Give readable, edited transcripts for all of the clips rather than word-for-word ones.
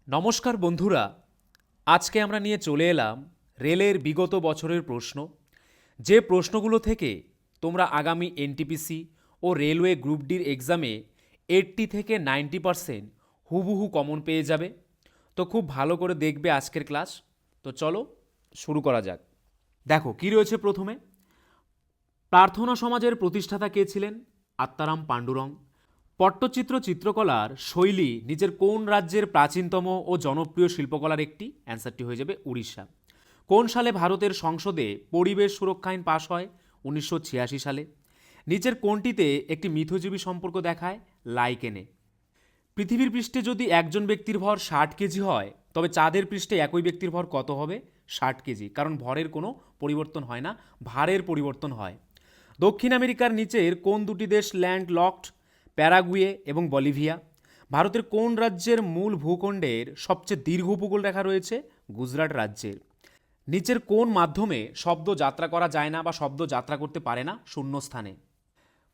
নমস্কার বন্ধুরা, আজকে আমরা নিয়ে চলে এলাম রেলের বিগত বছরের প্রশ্ন। যে প্রশ্নগুলো থেকে তোমরা আগামী এনটিপিসি ও রেলওয়ে গ্রুপ ডির এক্সামে 80 থেকে 90% হুবহু কমন পেয়ে যাবে। তো খুব ভালো করে দেখবে আজকের ক্লাস। তো চলো শুরু করা যাক। দেখো কি রয়েছে প্রথমে। প্রার্থনা সমাজের প্রতিষ্ঠাতা কে ছিলেন? আত্মারাম পাণ্ডুরং। পট্টচিত্র চিত্রকলার শৈলী নিজের কোন রাজ্যের প্রাচীনতম ও জনপ্রিয় শিল্পকলার একটি? অ্যান্সারটি হয়ে যাবে উড়িষ্যা। কোন সালে ভারতের সংসদে পরিবেশ সুরক্ষা আইন পাশ হয়? 1986 সালে। নিচের কোনটিতে একটি মিথজীবী সম্পর্ক দেখায়? লাইকেনে। পৃথিবীর পৃষ্ঠে যদি একজন ব্যক্তির ভর 60 কেজি হয়, তবে চাঁদের পৃষ্ঠে একই ব্যক্তির ভর কত হবে? 60 কেজি, কারণ ভরের কোনো পরিবর্তন হয় না, ভারের পরিবর্তন হয়। দক্ষিণ আমেরিকার নিচের কোন দুটি দেশ ল্যান্ড লকড? প্যারাগুয়ে এবং বলিভিয়া। ভারতের কোন রাজ্যের মূল ভূখণ্ডের সবচেয়ে দীর্ঘ উপকূল রেখা রয়েছে? গুজরাট রাজ্যের। নিচের কোন মাধ্যমে শব্দ যাত্রা করা যায় না বা শব্দ যাত্রা করতে পারে না? শূন্যস্থানে।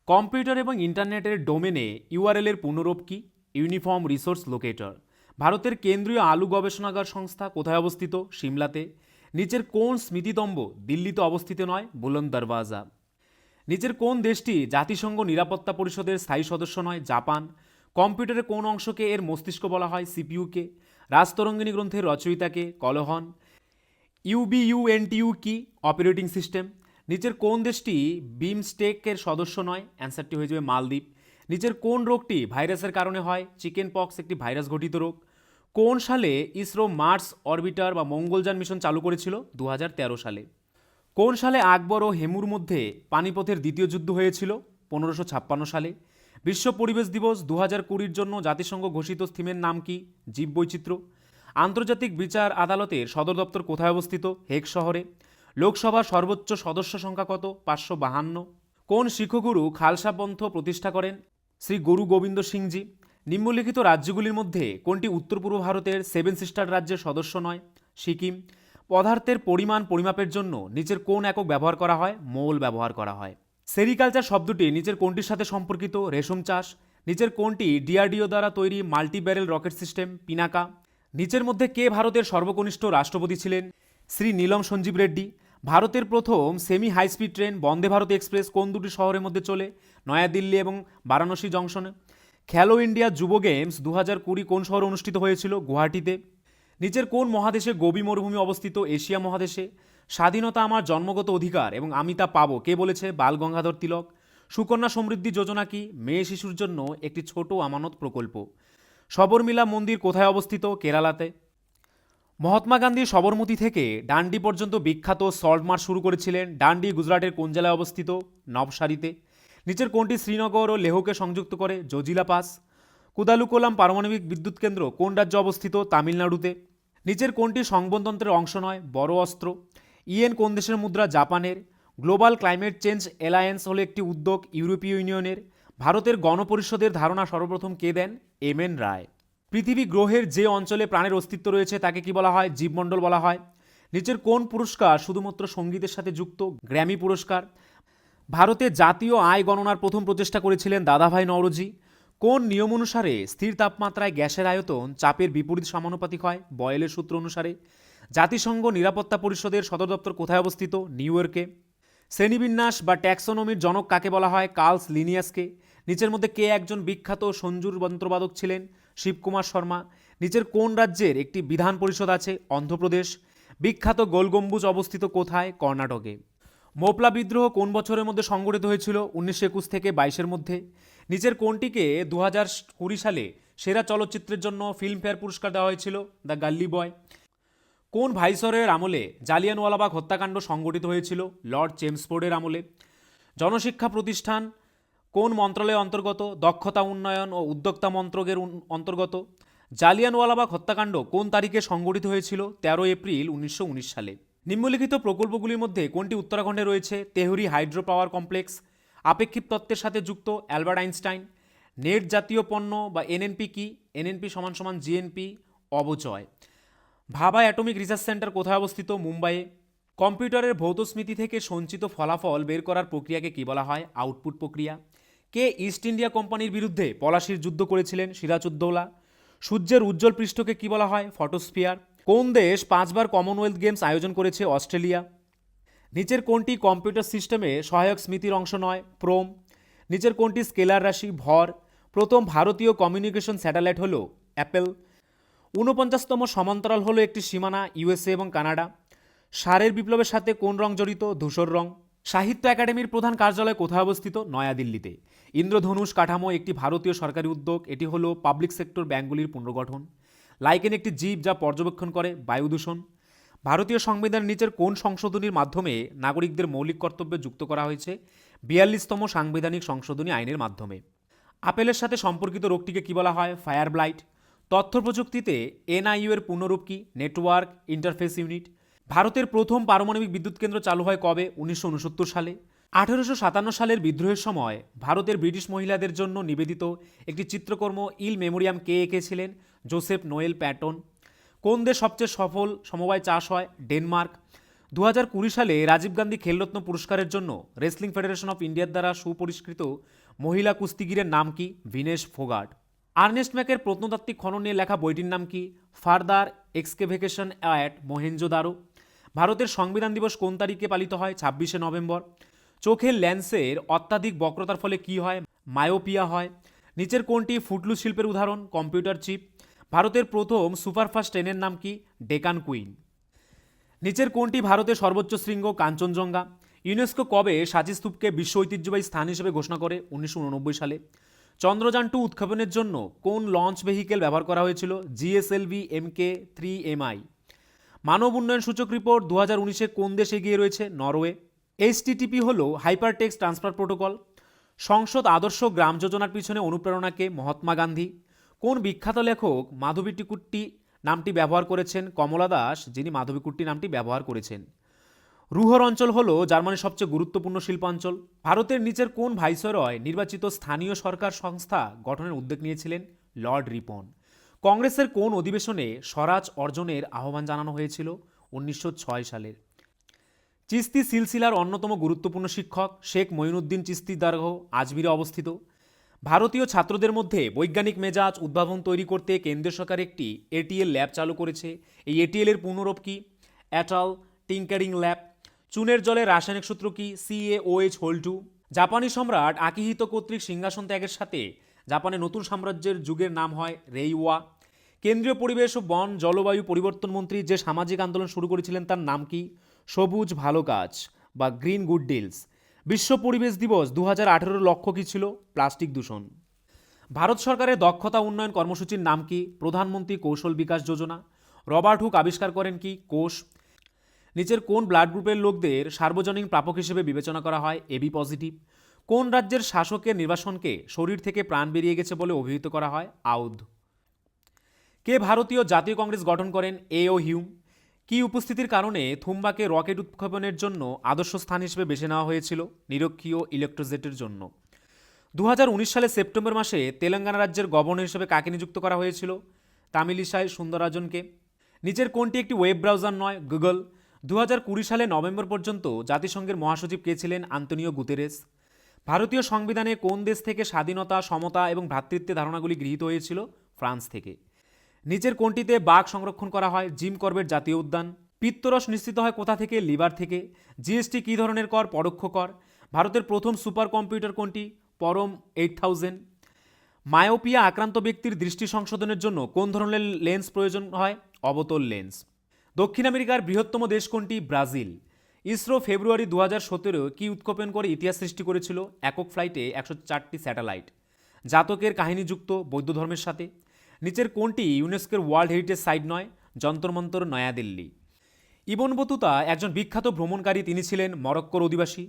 কম্পিউটার এবং ইন্টারনেটের ডোমেনে ইউআরএল এর পুনরূপ কি? Uniform resource locator. ভারতের কেন্দ্রীয় আলু গবেষণাগার সংস্থা কোথায় অবস্থিত? সিমলাতে। নিচের কোন স্মৃতিস্তম্ভ দিল্লিতে অবস্থিত নয়? বুলন্দ দরওয়াজা। নিচের কোন দেশটি জাতিসংঘ নিরাপত্তা পরিষদের স্থায়ী সদস্য নয়? জাপান। কম্পিউটারের কোন অংশকে এর মস্তিষ্ক বলা হয়? সিপিইউকে। রাজতরঙ্গিনী গ্রন্থের রচয়িতাকে? কলহন। ইউবিইউএনটিইউ কি? Operating system. নিচের কোন দেশটি বিমস্টেকের সদস্য নয়? অ্যান্সারটি হয়ে যাবে মালদ্বীপ। নিচের কোন রোগটি ভাইরাসের কারণে হয়? চিকেন পক্স একটি ভাইরাস ঘটিত রোগ। কোন সালে ইসরো মার্স অরবিটার বা মঙ্গলযান মিশন চালু করেছিল? 2013 সালে। কোন সালে আকবর ও হেমুর মধ্যে পানিপথের দ্বিতীয় যুদ্ধ হয়েছিল? 1556 সালে। বিশ্ব পরিবেশ দিবস 2020 জন্য জাতিসংঘ ঘোষিত থিমের নাম কি? জীববৈচিত্র্য। আন্তর্জাতিক বিচার আদালতের সদর দপ্তর কোথায় অবস্থিত? হেগ শহরে। লোকসভার সর্বোচ্চ সদস্য সংখ্যা কত? 552। কোন শিক্ষগুরু খালসা পন্থ প্রতিষ্ঠা করেন? শ্রী গুরু গোবিন্দ সিংজি। নিম্নলিখিত রাজ্যগুলির মধ্যে কোনটি উত্তর পূর্ব ভারতের সেভেন সিস্টার রাজ্যের সদস্য নয়? সিকিম। পদার্থের পরিমাণ পরিমাপের জন্য নিচের কোন একক ব্যবহার করা হয়? মোল ব্যবহার করা হয়। সেরিকালচার শব্দটি নিচের কোনটির সাথে সম্পর্কিত? রেশম চাষ। নিচের কোনটি ডিআরডিও দ্বারা তৈরি multi barrel rocket system? Pinaka. নিচের মধ্যে কে ভারতের সর্বকনিষ্ঠ রাষ্ট্রপতি ছিলেন? শ্রী নীলম সঞ্জীব রেড্ডি। ভারতের প্রথম semi high speed train Vande Bharat express কোন দুটি শহরের মধ্যে চলে? নয়াদিল্লি এবং বারাণসী জংশনে। খেলো ইন্ডিয়া যুব গেমস 2020 কোন শহরে অনুষ্ঠিত হয়েছিল? গুয়াহাটিতে। নিচের কোন মহাদেশে গোবি মরুভূমি অবস্থিত? এশিয়া মহাদেশে। স্বাধীনতা আমার জন্মগত অধিকার এবং আমি তা পাবো কে বলেছে? বাল গঙ্গাধর তিলক। সুকন্যা সমৃদ্ধি যোজনা কি? মেয়ে শিশুর জন্য একটি ছোট আমানত প্রকল্প। সবরমিলা মন্দির কোথায় অবস্থিত? কেরালাতে। মহাত্মা গান্ধী সবরমতী থেকে ডান্ডি পর্যন্ত বিখ্যাত সল্ট মার্চ শুরু করেছিলেন। ডান্ডি গুজরাটের কোন জেলায় অবস্থিত? নবসারীতে। নিচের কোনটি শ্রীনগর ও লেহকে সংযুক্ত করে? জজিলা পাস। কুদালুকোলাম পারমাণবিক বিদ্যুৎ কেন্দ্র কোন রাজ্যে অবস্থিত? তামিলনাড়ুতে। নিচের কোনটি সংবহনতন্ত্রের অংশ নয়? বড় অস্ত্র। ইয়েন কোন দেশের মুদ্রা? জাপানের। গ্লোবাল ক্লাইমেট চেঞ্জ অ্যালায়েন্স হলো একটি উদ্যোগ ইউরোপীয় ইউনিয়নের। ভারতের গণপরিষদের ধারণা সর্বপ্রথম কে দেন? এম এন রায়। পৃথিবী গ্রহের যে অঞ্চলে প্রাণের অস্তিত্ব রয়েছে তাকে কি বলা হয়? জীবমণ্ডল বলা হয়। নিচের কোন পুরস্কার শুধুমাত্র সঙ্গীতের সাথে যুক্ত? গ্র্যামি পুরস্কার। ভারতে জাতীয় আয় গণনার প্রথম প্রচেষ্টা করেছিলেন দাদাভাই নওরোজি। কোন নিয়ম অনুসারে স্থির তাপমাত্রায় গ্যাসের আয়তন চাপের বিপরীত সমানুপাতিক হয়? বয়েলের সূত্র অনুসারে। জাতিসংঘ নিরাপত্তা পরিষদের সদর দপ্তর কোথায় অবস্থিত? নিউ ইয়র্কে। শ্রেণীবিন্যাস বা ট্যাক্সোনমির জনক কাকে বলা হয়? কার্লস লিনিয়াসকে। নিচের মধ্যে কে একজন বিখ্যাত সঞ্জুর যন্ত্রবাদক ছিলেন? শিবকুমার শর্মা। নিচের কোন রাজ্যের একটি বিধান পরিষদ আছে? অন্ধ্রপ্রদেশ। বিখ্যাত গোল গম্বুজ অবস্থিত কোথায়? কর্ণাটকে। মোপলা বিদ্রোহ কোন বছরের মধ্যে সংগঠিত হয়েছিল? 1921 থেকে 22-এর মধ্যে। নিচের কোনটিকে 2020 সালে সেরা চলচ্চিত্রের জন্য ফিল্মফেয়ার পুরস্কার দেওয়া হয়েছিল? দ্য গাল্লি বয়। কোন ভাইসরয়ের আমলে জালিয়ানওয়ালাবাগ হত্যাকাণ্ড সংগঠিত হয়েছিল? লর্ড চেমসফোর্ডের আমলে। জনশিক্ষা প্রতিষ্ঠান কোন মন্ত্রণালয়ের অন্তর্গত? দক্ষতা উন্নয়ন ও উদ্যোক্তা মন্ত্রকের অন্তর্গত। জালিয়ানওয়ালাবাগ হত্যাকাণ্ড কোন তারিখে সংগঠিত হয়েছিল? 13 এপ্রিল 1919 সালে। নিম্নলিখিত প্রকল্পগুলির মধ্যে কোনটি উত্তরাখণ্ডে রয়েছে? Tehari hydro power complex. আপেক্ষিক তত্ত্বের সাথে যুক্ত অ্যালবার্ট আইনস্টাইন। নেট জাতীয় পণ্য বা এনএনপি কি? এনএনপি সমান সমান জিএনপি অবচয়। ভাবা অ্যাটমিক রিসার্চ সেন্টার কোথায় অবস্থিত? মুম্বাইয়ে। কম্পিউটারের ভৌত স্মৃতি থেকে সঞ্চিত ফলাফল বের করার প্রক্রিয়াকে কী বলা হয়? আউটপুট প্রক্রিয়া। কে ইস্ট ইন্ডিয়া কোম্পানির বিরুদ্ধে পলাশির যুদ্ধ করেছিলেন? সিরাজউদ্দৌলা। সূর্যের উজ্জ্বল পৃষ্ঠকে কি বলা হয়? ফটোস্ফিয়ার। কোন দেশ 5বার কমনওয়েলথ গেমস আয়োজন করেছে? অস্ট্রেলিয়া। নিচের কোনটি কম্পিউটার সিস্টেমে সহায়ক স্মৃতির অংশ নয়? প্রোম। নিচের কোনটি স্কেলার রাশি? ভর। প্রথম ভারতীয় কমিউনিকেশন স্যাটেলাইট হলো অ্যাপেল। 49তম সমান্তরাল হলো একটি সীমানা ইউএসএ এবং কানাডা। সারের বিপ্লবের সাথে কোন রং জড়িত? ধূসর রং। সাহিত্য একাডেমির প্রধান কার্যালয় কোথায় অবস্থিত? নয়াদিল্লিতে। ইন্দ্রধনুষ কাঠামো একটি ভারতীয় সরকারি উদ্যোগ, এটি হলো পাবলিক সেক্টর ব্যাংকগুলির পুনর্গঠন। লাইকেন একটি জীব যা পর্যবেক্ষণ করে বায়ু দূষণ। ভারতীয় সংবিধানের নিচের কোন সংশোধনীর মাধ্যমে নাগরিকদের মৌলিক কর্তব্যে যুক্ত করা হয়েছে? 42তম সাংবিধানিক সংশোধনী আইনের মাধ্যমে। আপেলের সাথে সম্পর্কিত রোগটিকে কি বলা হয়? Fire blight. তথ্য প্রযুক্তিতে এনআইইউ এর পূর্ণরূপ কি? Network interface unit. ভারতের প্রথম পারমাণবিক বিদ্যুৎ কেন্দ্র চালু হয় কবে? 1969 সালে। 1857 সালের বিদ্রোহের সময় ভারতের ব্রিটিশ মহিলাদের জন্য নিবেদিত একটি চিত্রকর্ম ইল মেমোরিয়াম কে এঁকেছিলেন? Joseph Noel Paton. কোন দেশ সবচেয়ে সফল সমবায় চাষ হয়? ডেনমার্ক। 2020 সালে রাজীব গান্ধী খেলরত্ন পুরস্কারের জন্য রেসলিং ফেডারেশন অফ ইন্ডিয়ার দ্বারা সুপরিষ্কৃত মহিলা কুস্তিগিরের নাম কি? ভিনেশ ফোগাট। আর্নেস্ট ম্যাকের প্রত্নতাত্ত্বিক খনন নিয়ে লেখা বইটির নাম কি? Further excavation at Mohenjodaro. ভারতের সংবিধান দিবস কোন তারিখে পালিত হয়? 26শে নভেম্বর। চোখের লেন্সের অত্যাধিক বক্রতার ফলে কি হয়? মায়োপিয়া হয়। নিচের কোনটি ফুটলুস শিল্পের উদাহরণ? Computer chip. ভারতের প্রথম সুপারফাস্ট ট্রেনের নাম কি? ডেকান কুইন। নিচের কোনটি ভারতের সর্বোচ্চ শৃঙ্গ? কাঞ্চনজঙ্ঘা। ইউনেস্কো কবে সাঁচি স্তূপকে বিশ্ব ঐতিহ্যবাহী স্থান হিসেবে ঘোষণা করে? 1989 সালে। চন্দ্রযান 2 উৎক্ষেপণের জন্য কোন লঞ্চ ভেহিকেল ব্যবহার করা হয়েছিল? GSLV MK3MI। মানব উন্নয়ন সূচক রিপোর্ট 2019-এ কোন দেশ এগিয়ে রয়েছে? নরওয়ে। HTTP হল হাইপারটেক্সট ট্রান্সফার প্রোটোকল। সংসদ আদর্শ গ্রাম যোজনার পিছনে অনুপ্রেরণাকে? মহাত্মা গান্ধী। কোন বিখ্যাত লেখক মাধবীকুট্টি নামটি ব্যবহার করেছেন? কমলা দাস, যিনি মাধবীকুট্টি নামটি ব্যবহার করেছেন। রুহর অঞ্চল হল জার্মানির সবচেয়ে গুরুত্বপূর্ণ শিল্পাঞ্চল। ভারতের নিচের কোন ভাইসরয় নির্বাচিত স্থানীয় সরকার সংস্থা গঠনের উদ্যোগ নিয়েছিলেন? লর্ড রিপন। কংগ্রেসের কোন অধিবেশনে স্বরাজ অর্জনের আহ্বান জানানো হয়েছিল? 1906 সালের। চিস্তি সিলসিলার অন্যতম গুরুত্বপূর্ণ শিক্ষক শেখ মঈনুদ্দিন চিস্তি দরগাহ আজমিরে অবস্থিত। ভারতীয় ছাত্রদের মধ্যে বৈজ্ঞানিক মেজাজ উদ্ভাবন তৈরি করতে কেন্দ্রীয় সরকার একটি এটিএল ল্যাব চালু করেছে। এই এটিএল এর পূর্ণরূপ কি? অ্যাটাল টিঙ্কারিং ল্যাব। চুনের জলে রাসায়নিক সূত্র কি? CaOH2। জাপানি সম্রাট আকিহিতো কর্তৃক সিংহাসন ত্যাগের সাথে জাপানের নতুন সাম্রাজ্যের যুগের নাম হয় রেইওয়া। কেন্দ্রীয় পরিবেশ ও বন জলবায়ু পরিবর্তন মন্ত্রী যে সামাজিক আন্দোলন শুরু করেছিলেন তার নাম কি? সবুজ ভালো কাজ বা গ্রিন গুড ডিলস। বিশ্ব পরিবেশ দিবস 2018 লক্ষ্য কী ছিল? প্লাস্টিক দূষণ। ভারত সরকারের দক্ষতা উন্নয়ন কর্মসূচির নাম কি? প্রধানমন্ত্রী কৌশল বিকাশ যোজনা। রবার্ট হুক আবিষ্কার করেন কি? কোষ। নিচের কোন ব্লাড গ্রুপের লোকদের সার্বজনীন প্রাপক হিসেবে বিবেচনা করা হয়? AB positive. কোন রাজ্যের শাসকের নির্বাসনকে শরীর থেকে প্রাণ বেরিয়ে গেছে বলে অভিহিত করা হয়? আউধ। কে ভারতীয় জাতীয় কংগ্রেস গঠন করেন? A.O. হিউম। কি উপস্থিতির কারণে থুম্বাকে রকেট উৎক্ষেপণের জন্য আদর্শ স্থান হিসেবে বেছে নেওয়া হয়েছিল? নিরক্ষীয় ইলেকট্রোজেটের জন্য। 2019 সালের সেপ্টেম্বর মাসে তেলেঙ্গানা রাজ্যের গভর্নর হিসেবে কাকে নিযুক্ত করা হয়েছিল? তামিলিসাই সুন্দরাজনকে। নিচের কোনটি একটি ওয়েব ব্রাউজার নয়? গুগল। 2020 সালে নভেম্বর পর্যন্ত জাতিসংঘের মহাসচিব কে ছিলেন? Antonio Guterres. ভারতীয় সংবিধানে কোন দেশ থেকে স্বাধীনতা, সমতা এবং ভ্রাতৃত্বের ধারণাগুলি গৃহীত হয়েছিল? ফ্রান্স থেকে। নিচের কোনটিতে বাঘ সংরক্ষণ করা হয়? জিম করবেট জাতীয় উদ্যান। পিত্তরস নিশ্চিত হয় কোথা থেকে? লিভার থেকে। জিএসটি কী ধরনের কর? পরোক্ষ কর। ভারতের প্রথম সুপার কম্পিউটার কোনটি? পরম 8000। মায়োপিয়া আক্রান্ত ব্যক্তির দৃষ্টি সংশোধনের জন্য কোন ধরনের লেন্স প্রয়োজন হয়? অবতল লেন্স। দক্ষিণ আমেরিকার বৃহত্তম দেশ কোনটি? ব্রাজিল। ইসরো ফেব্রুয়ারি 2017 কি উৎক্ষেপণ করে ইতিহাস সৃষ্টি করেছিল? একক ফ্লাইটে 104টি স্যাটেলাইট। জাতকের কাহিনীযুক্ত বৌদ্ধ ধর্মের সাথে। নিচের কোনটি ইউনেস্কোর ওয়ার্ল্ড হেরিটেজ সাইট নয়? যন্তর মন্তর নয়াদিল্লি। ইবন বতুতা একজন বিখ্যাত ভ্রমণকারী, তিনি ছিলেন মরক্কোর অধিবাসী।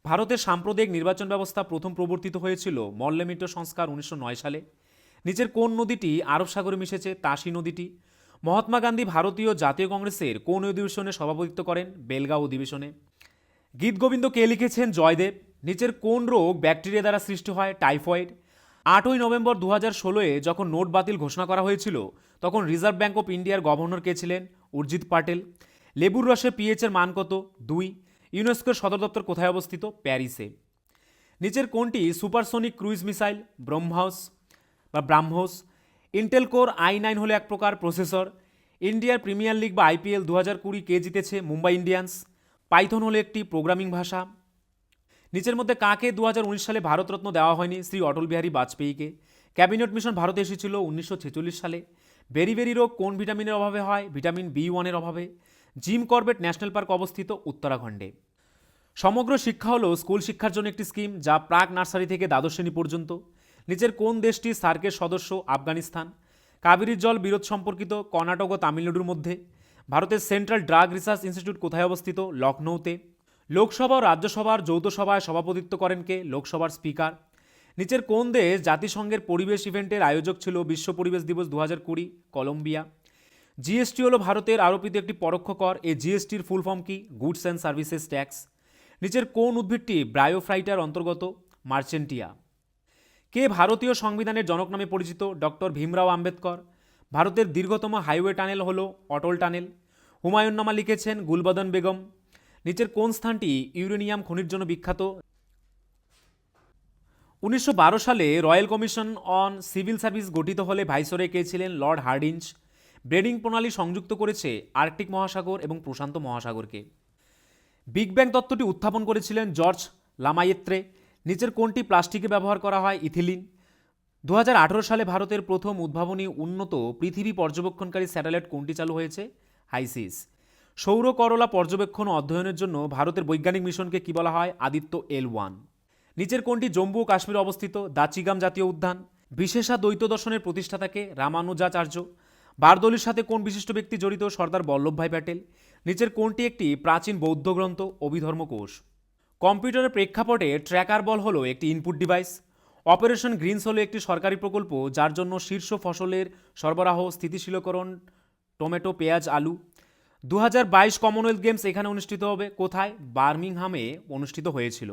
ভারতের সাম্প্রদায়িক নির্বাচন ব্যবস্থা প্রথম প্রবর্তিত হয়েছিল মল্লেমিটো সংস্কার 1909 সালে। নিচের কোন নদীটি আরব সাগরে মিশেছে? তাসি নদীটি। মহাত্মা গান্ধী ভারতীয় জাতীয় কংগ্রেসের কোন অধিবেশনে সভাপতিত্ব করেন? বেলগাঁও অধিবেশনে। গীতগোবিন্দ কে লিখেছেন? জয়দেব। নিচের কোন রোগ ব্যাকটেরিয়া দ্বারা সৃষ্টি হয়? টাইফয়েড। 8ই নভেম্বর 2016-এ যখন নোট বাতিল ঘোষণা করা হয়েছিল তখন রিজার্ভ ব্যাঙ্ক অফ ইন্ডিয়ার গভর্নর কে ছিলেন? উর্জিত পাটেল। লেবুর রসে পিএইচ এর মান কত? 2। ইউনেস্কোর সদর দপ্তর কোথায় অবস্থিত? প্যারিসে। নিচের কোনটি supersonic cruise missile? BrahMos. Intel core i9 হলো এক প্রকার প্রসেসর। ইন্ডিয়ার প্রিমিয়ার লিগ বা আইপিএল 2020 কে জিতেছে? মুম্বাই ইন্ডিয়ান্স। পাইথন হলো একটি প্রোগ্রামিং ভাষা। নিচের মধ্যে কাকে 2019 সালে ভারতরত্ন দেওয়া হয়নি? শ্রী অটল বিহারী বাজপেয়ীকে। ক্যাবিনেট মিশন ভারতে এসেছিল 1946 সালে। বেরি রোগ কোন ভিটামিনের অভাবে হয়? ভিটামিন B1 অভাবে। জিম করবেট ন্যাশনাল পার্ক অবস্থিত উত্তরাখণ্ডে। সমগ্র শিক্ষা হলো স্কুল শিক্ষার জন্য একটি স্কিম যা প্রাক নার্সারি থেকে দ্বাদশ শ্রেণী পর্যন্ত। নিচের কোন দেশটি সার্কের সদস্য? আফগানিস্তান। কাবেরীর জল বিরোধ সম্পর্কিত কর্ণাটক ও তামিলনাড়ুর মধ্যে। ভারতের সেন্ট্রাল ড্রাগ রিসার্চ ইনস্টিটিউট কোথায় অবস্থিত? লখনৌতে। লোকসভা ও রাজ্যসভার যৌথ সভায় সভাপতিত্ব করেন কে? লোকসভার স্পিকার। নিচের কোন দেশ জাতিসংঘের পরিবেশ ইভেন্টের আয়োজক ছিল? বিশ্ব পরিবেশ দিবস 2020, কলম্বিয়া। জিএসটি হলো ভারতের আরোপিত একটি পরোক্ষ কর। এই জিএসটির ফুল ফর্ম কি? Goods and services tax. নিচের কোন উদ্ভিদটি ব্রায়োফাইটার অন্তর্গত? মার্চেন্টিয়া। কে ভারতীয় সংবিধানের জনক নামে পরিচিত? ডক্টর ভীমরাও আম্বেদকর। ভারতের দীর্ঘতম হাইওয়ে টানেল হলো অটল টানেল। হুমায়ুন্নামা লিখেছেন গুলবদন বেগম। নিচের কোন স্থানটি ইউরেনিয়াম খনির জন্য বিখ্যাত? 1912 সালে royal commission on civil service গঠিত হলে ভাইসরয় কে ছিলেন? Lord Hardinge. ব্রেডিং প্রণালী সংযুক্ত করেছে আর্কটিক মহাসাগর এবং প্রশান্ত মহাসাগরকে। বিগ ব্যাং তত্ত্বটি উত্থাপন করেছিলেন জর্জ লামায়েত্রে। নিচের কোনটি প্লাস্টিকে ব্যবহার করা হয়? ইথিলিন। 2018 সালে ভারতের প্রথম উদ্ভাবনী উন্নত পৃথিবী পর্যবেক্ষণকারী স্যাটেলাইট কোনটি চালু হয়েছে? হাইসিস। সৌর করলা পর্যবেক্ষণ ও অধ্যয়নের জন্য ভারতের বৈজ্ঞানিক মিশনকে কি বলা হয়? আদিত্য L1। নিচের কোনটি জম্মু ও কাশ্মীরে অবস্থিত? দাচিগাম জাতীয় উদ্যান। বিশেষা দ্বৈত দর্শনের প্রতিষ্ঠাতাকে? রামানুজাচার্য। বারদৌলির সাথে কোন বিশিষ্ট ব্যক্তি জড়িত? সর্দার বল্লভভাই প্যাটেল। নিচের কোনটি একটি প্রাচীন বৌদ্ধ গ্রন্থ? অভিধর্ম কোষ। কম্পিউটারের প্রেক্ষাপটে ট্র্যাকার বল হলো একটি ইনপুট ডিভাইস। অপারেশন গ্রিনস হলো একটি সরকারি প্রকল্প যার জন্য শীর্ষ ফসলের সরবরাহ স্থিতিশীলকরণ টমেটো, পেঁয়াজ, আলু। 2022 কমনওয়েলথ গেমস এখানে অনুষ্ঠিত হবে কোথায়? বার্মিংহামে অনুষ্ঠিত হয়েছিল।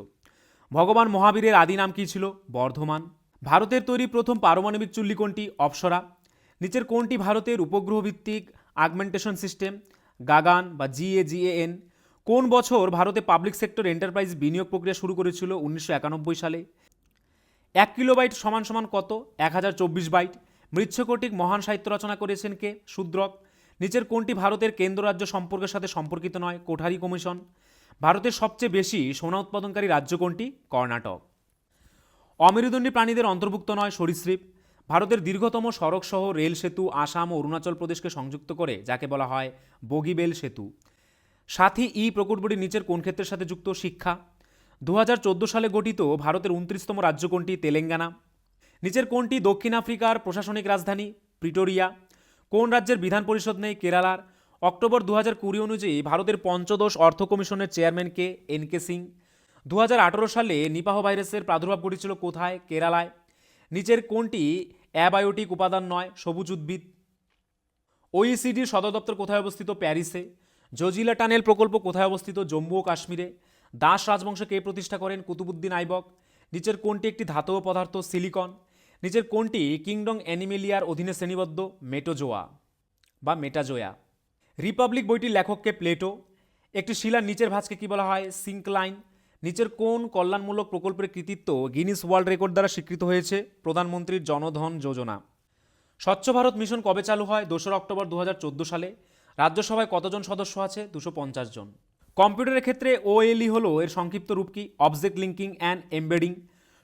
ভগবান মহাবীরের আদি নাম কী ছিল? বর্ধমান। ভারতের তৈরি প্রথম পারমাণবিক চুল্লি কোনটি? অপ্সরা। নিচের কোনটি ভারতের উপগ্রহ ভিত্তিক আগমেন্টেশন সিস্টেম? গাগান বা GAGAN। কোন বছর ভারতে পাবলিক সেক্টর এন্টারপ্রাইজ বিনিয়োগ প্রক্রিয়া শুরু করেছিল? 1991 সালে। 1 কিলোবাইট সমান সমান কত? 1024 বাইট। মৃচ্ছকটিক মহান সাহিত্য রচনা করেছেন কে? শূদ্রক। নিচের কোনটি ভারতের কেন্দ্র রাজ্য সম্পর্কের সাথে সম্পর্কিত নয়? কোঠারি কমিশন। ভারতের সবচেয়ে বেশি সোনা উৎপাদনকারী রাজ্য কোনটি? কর্ণাটক। অমেরুদণ্ডী প্রাণীদের অন্তর্ভুক্ত নয় সরীসৃপ। ভারতের দীর্ঘতম সড়ক সহ রেল সেতু আসাম ও অরুণাচল প্রদেশকে সংযুক্ত করে যাকে বলা হয় বগিবেল সেতু। সাথী প্রকল্পটি নিচের কোন ক্ষেত্রের সাথে যুক্ত? শিক্ষা। 2014 সালে গঠিত ভারতের 29তম রাজ্য কোনটি? তেলেঙ্গানা। নিচের কোনটি দক্ষিণ আফ্রিকার প্রশাসনিক রাজধানী? প্রিটোরিয়া। কোন রাজ্যের বিধান পরিষদ নেই? কেরালার। অক্টোবর 2020 অনুযায়ী ভারতের পঞ্চদশ অর্থ কমিশনের চেয়ারম্যান কে? NK সিং। 2018 সালে নিপাহ ভাইরাসের প্রাদুর্ভাব ঘটেছিল কোথায়? কেরালায়। নিচের কোনটি অ্যাবায়োটিক উপাদান নয়? সবুজ উদ্ভিদ। OECDর সদর দপ্তর কোথায় অবস্থিত? প্যারিসে। জজিলা টানেল প্রকল্প কোথায় অবস্থিত? জম্মু ও কাশ্মীরে। দাস রাজবংশ কে প্রতিষ্ঠা করেন? কুতুবুদ্দিন আইবক। নিচের কোনটি একটি ধাতব পদার্থ? সিলিকন। নিচের কোনটি কিংডম অ্যানিমেলিয়ার অধীনে শ্রেণীবদ্ধ? মেটোজোয়া বা মেটাজোয়া। রিপাবলিক বইটির লেখককে? প্লেটো। একটি শিলার নিচের ভাঁজকে কি বলা হয়? সিঙ্কলাইন। নিচের কোন কল্যাণমূলক প্রকল্পের কৃতিত্ব গিনিস ওয়ার্ল্ড রেকর্ড দ্বারা স্বীকৃত হয়েছে? প্রধানমন্ত্রীর জনধন যোজনা। স্বচ্ছ ভারত মিশন কবে চালু হয়? 2 অক্টোবর 2014 সালে। রাজ্যসভায় কতজন সদস্য আছে? 250 জন। কম্পিউটারের ক্ষেত্রে OLE হলো এর সংক্ষিপ্ত রূপ কি? Object linking and embedding.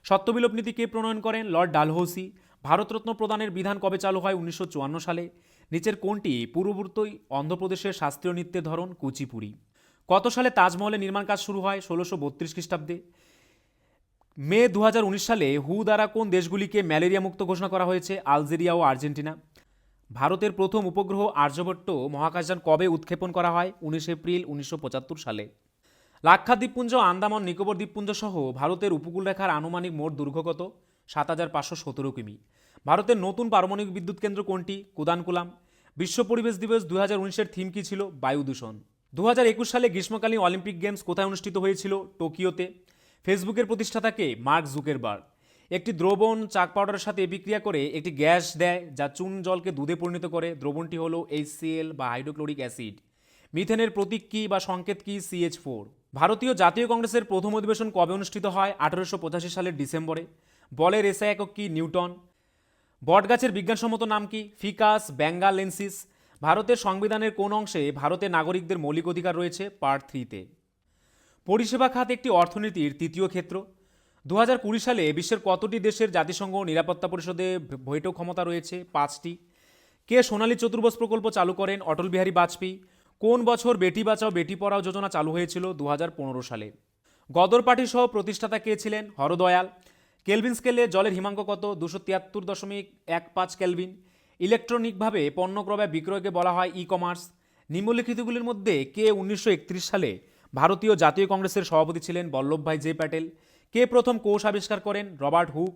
সত্যবিলোপ নীতি কে প্রণয়ন করেন? লর্ড ডালহৌসি। ভারতরত্ন প্রদানের বিধান কবে চালু হয়? 1954 সালে। নিচের কোনটি পূর্ববর্তী অন্ধ্রপ্রদেশের শাস্ত্রীয় নৃত্যের ধরন? কুচিপুড়ি। কত সালে তাজমহলের নির্মাণ কাজ শুরু হয়? 1632 খ্রিস্টাব্দে। মে 2019 সালে হু দ্বারা কোন দেশগুলিকে ম্যালেরিয়া মুক্ত ঘোষণা করা হয়েছে? আলজেরিয়া ও আর্জেন্টিনা। ভারতের প্রথম উপগ্রহ আর্যভট্ট মহাকাশযান কবে উৎক্ষেপণ করা হয়? 19 এপ্রিল 1975 সালে। লাক্ষাদ্বীপ দ্বীপপুঞ্জ, আন্দামান নিকোবর দ্বীপপুঞ্জ সহ ভারতের উপকূল রেখার আনুমানিক মোট দৈর্ঘ্য কত? 7517 কিমি। ভারতের নতুন পারমাণবিক বিদ্যুৎ কেন্দ্র কোনটি? কুদানকুলাম। বিশ্ব পরিবেশ দিবস 2019-এর থিম কী ছিল? বায়ু দূষণ। 2021 সালে গ্রীষ্মকালীন অলিম্পিক গেমস কোথায় অনুষ্ঠিত হয়েছিল? টোকিওতে। ফেসবুকের প্রতিষ্ঠাতাকে? Mark Zuckerberg. একটি দ্রবণ চাক পাউডারের সাথে বিক্রিয়া করে একটি গ্যাস দেয় যা চুন জলকে দুধে পরিণত করে। দ্রবণটি হলো HCl বা হাইড্রোক্লোরিক অ্যাসিড। মিথেনের প্রতীক কী বা সংকেত কী? CH4। ভারতীয় জাতীয় কংগ্রেসের প্রথম অধিবেশন কবে অনুষ্ঠিত হয়? 1885 সালের ডিসেম্বরে। বলের SI একক কী? নিউটন। বটগাছের বিজ্ঞানসম্মত নাম কি? ফিকাস বেঙ্গালেন্সিস। ভারতের সংবিধানের কোন অংশে ভারতের নাগরিকদের মৌলিক অধিকার রয়েছে? পার্ট 3-তে। পরিষেবা খাত একটি অর্থনীতির তৃতীয় ক্ষেত্র। 2020 সালে বিশ্বের কতটি দেশের জাতিসংঘ নিরাপত্তা পরিষদে ভেটো ক্ষমতা রয়েছে? 5টি। কে সোনালী চতুর্ভুজ প্রকল্প চালু করেন? অটল বিহারী বাজপেয়ী। কোন বছর বেটি বাঁচাও বেটি পড়াও যোজনা চালু হয়েছিল? 2015 সালে। গদর পার্টি সহ প্রতিষ্ঠাতা কে ছিলেন? হরদয়াল। কেলভিন স্কেলে জলের হিমাঙ্ক কত? 273.15 কেলভিন। ইলেকট্রনিকভাবে পণ্য ক্রয় বিক্রয়কে বলা হয় ই কমার্স। নিম্নলিখিতগুলির মধ্যে কে 1931 সালে ভারতীয় জাতীয় কংগ্রেসের সভাপতি ছিলেন? বল্লভভাই জে প্যাটেল। কে প্রথম কোষ আবিষ্কার করেন? Robert Hooke.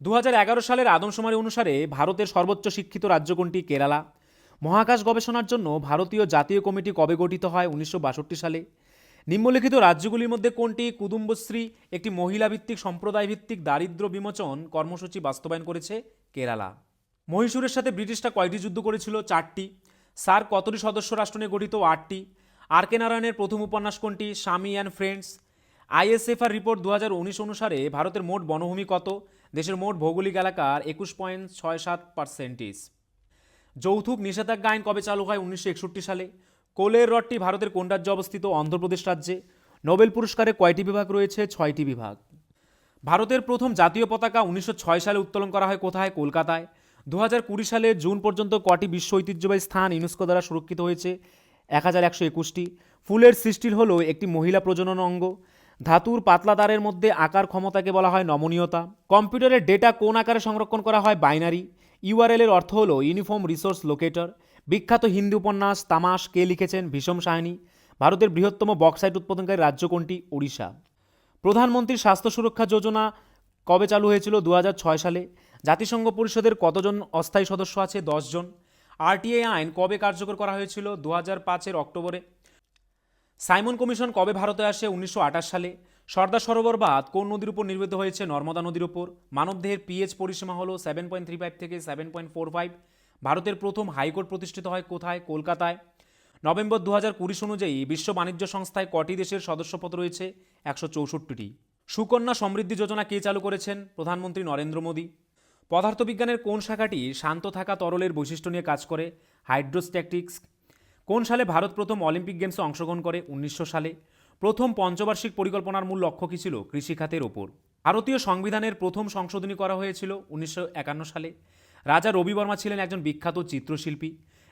2011 সালের আদমশুমারি অনুসারে ভারতের সর্বোচ্চ শিক্ষিত রাজ্য কোনটি? কেরালা। মহাকাশ গবেষণার জন্য ভারতীয় জাতীয় কমিটি কবে গঠিত হয়? 1962 সালে। নিম্নলিখিত রাজ্যগুলির মধ্যে কোনটি কুদুম্বশ্রী একটি মহিলাভিত্তিক সম্প্রদায়ভিত্তিক দারিদ্র্য বিমোচন কর্মসূচি বাস্তবায়ন করেছে? কেরালা। মহীশূরের সাথে ব্রিটিশরা কয়টি যুদ্ধ করেছিল? 4টি। সার্ক কতটি সদস্য রাষ্ট্র নিয়ে গঠিত? 8টি। আর কে নারায়ণের প্রথম উপন্যাস কোনটি? স্বামী অ্যান্ড ফ্রেন্ডস। আইএসএফআর রিপোর্ট 2019 অনুসারে ভারতের মোট বনভূমি কত? দেশের মোট ভৌগোলিক এলাকার 21.67%। যৌথুক নিষেধাজ্ঞা আইন কবে চালু হয়? 1961 সালে। কোলের হ্রদটি ভারতের কোন রাজ্যে অবস্থিত? অন্ধ্রপ্রদেশ রাজ্যে। নোবেল পুরস্কারে কয়টি বিভাগ রয়েছে? 6টি বিভাগ। ভারতের প্রথম জাতীয় পতাকা 1906 সালে উত্তোলন করা হয় কোথায়? কলকাতায়। 2020 সালের জুন পর্যন্ত কটি বিশ্ব ঐতিহ্যবাহী স্থান ইউনেস্কো দ্বারা সুরক্ষিত হয়েছে? 1121টি। ফুলের সৃষ্টির হলো একটি মহিলা প্রজনন অঙ্গ। ধাতুর পাতলা তারের মধ্যে আকার ক্ষমতাকে বলা হয় নমনীয়তা। কম্পিউটারের ডেটা কোন আকারে সংরক্ষণ করা হয়? বাইনারি। ইউআরএল এর অর্থ হলো ইউনিফর্ম রিসোর্স লোকেটর। বিখ্যাত হিন্দি উপন্যাস তামাশ কে লিখেছেন? ভীষম সাহানি। ভারতের বৃহত্তম বক্সাইট উৎপাদনকারী রাজ্য কোনটি? ওড়িশা। প্রধানমন্ত্রী স্বাস্থ্য সুরক্ষা যোজনা কবে চালু হয়েছিল? 2006 সালে। জাতিসংঘ পরিষদের কতজন অস্থায়ী সদস্য আছে? 10 জন। আরটিআই আইন কবে কার্যকর করা হয়েছিল? 2005 অক্টোবরে। সাইমন কমিশন কবে ভারতে আসে? 1928 সালে। সর্দার সরোবর বাঁধ কোন নদীর উপর নির্মিত হয়েছে? নর্মদা নদীর উপর। মানবদেহের পিএইচ পরিসীমা হলো 7.35 থেকে 7.45। ভারতের প্রথম হাইকোর্ট প্রতিষ্ঠিত হয় কোথায়? কলকাতায়। নভেম্বর 2020 অনুযায়ী বিশ্ব বাণিজ্য সংস্থায় কটি দেশের সদস্যপদ রয়েছে? 164টি। সুকন্যা সমৃদ্ধি যোজনা কে চালু করেছেন? প্রধানমন্ত্রী নরেন্দ্র মোদী। পদার্থবিজ্ঞানের কোন শাখাটি শান্ত থাকা তরলের বৈশিষ্ট্য নিয়ে কাজ করে? হাইড্রোস্ট্যাটিক্স। কোন সালে ভারত প্রথম অলিম্পিক গেমসে অংশগ্রহণ করে? 1900 সালে। প্রথম পঞ্চবার্ষিক পরিকল্পনার মূল লক্ষ্য কী ছিল? কৃষিখাতের ওপর। ভারতীয় সংবিধানের প্রথম সংশোধনী করা হয়েছিল 1951 সালে। রাজা রবি বর্মা ছিলেন একজন বিখ্যাত চিত্রশিল্পী।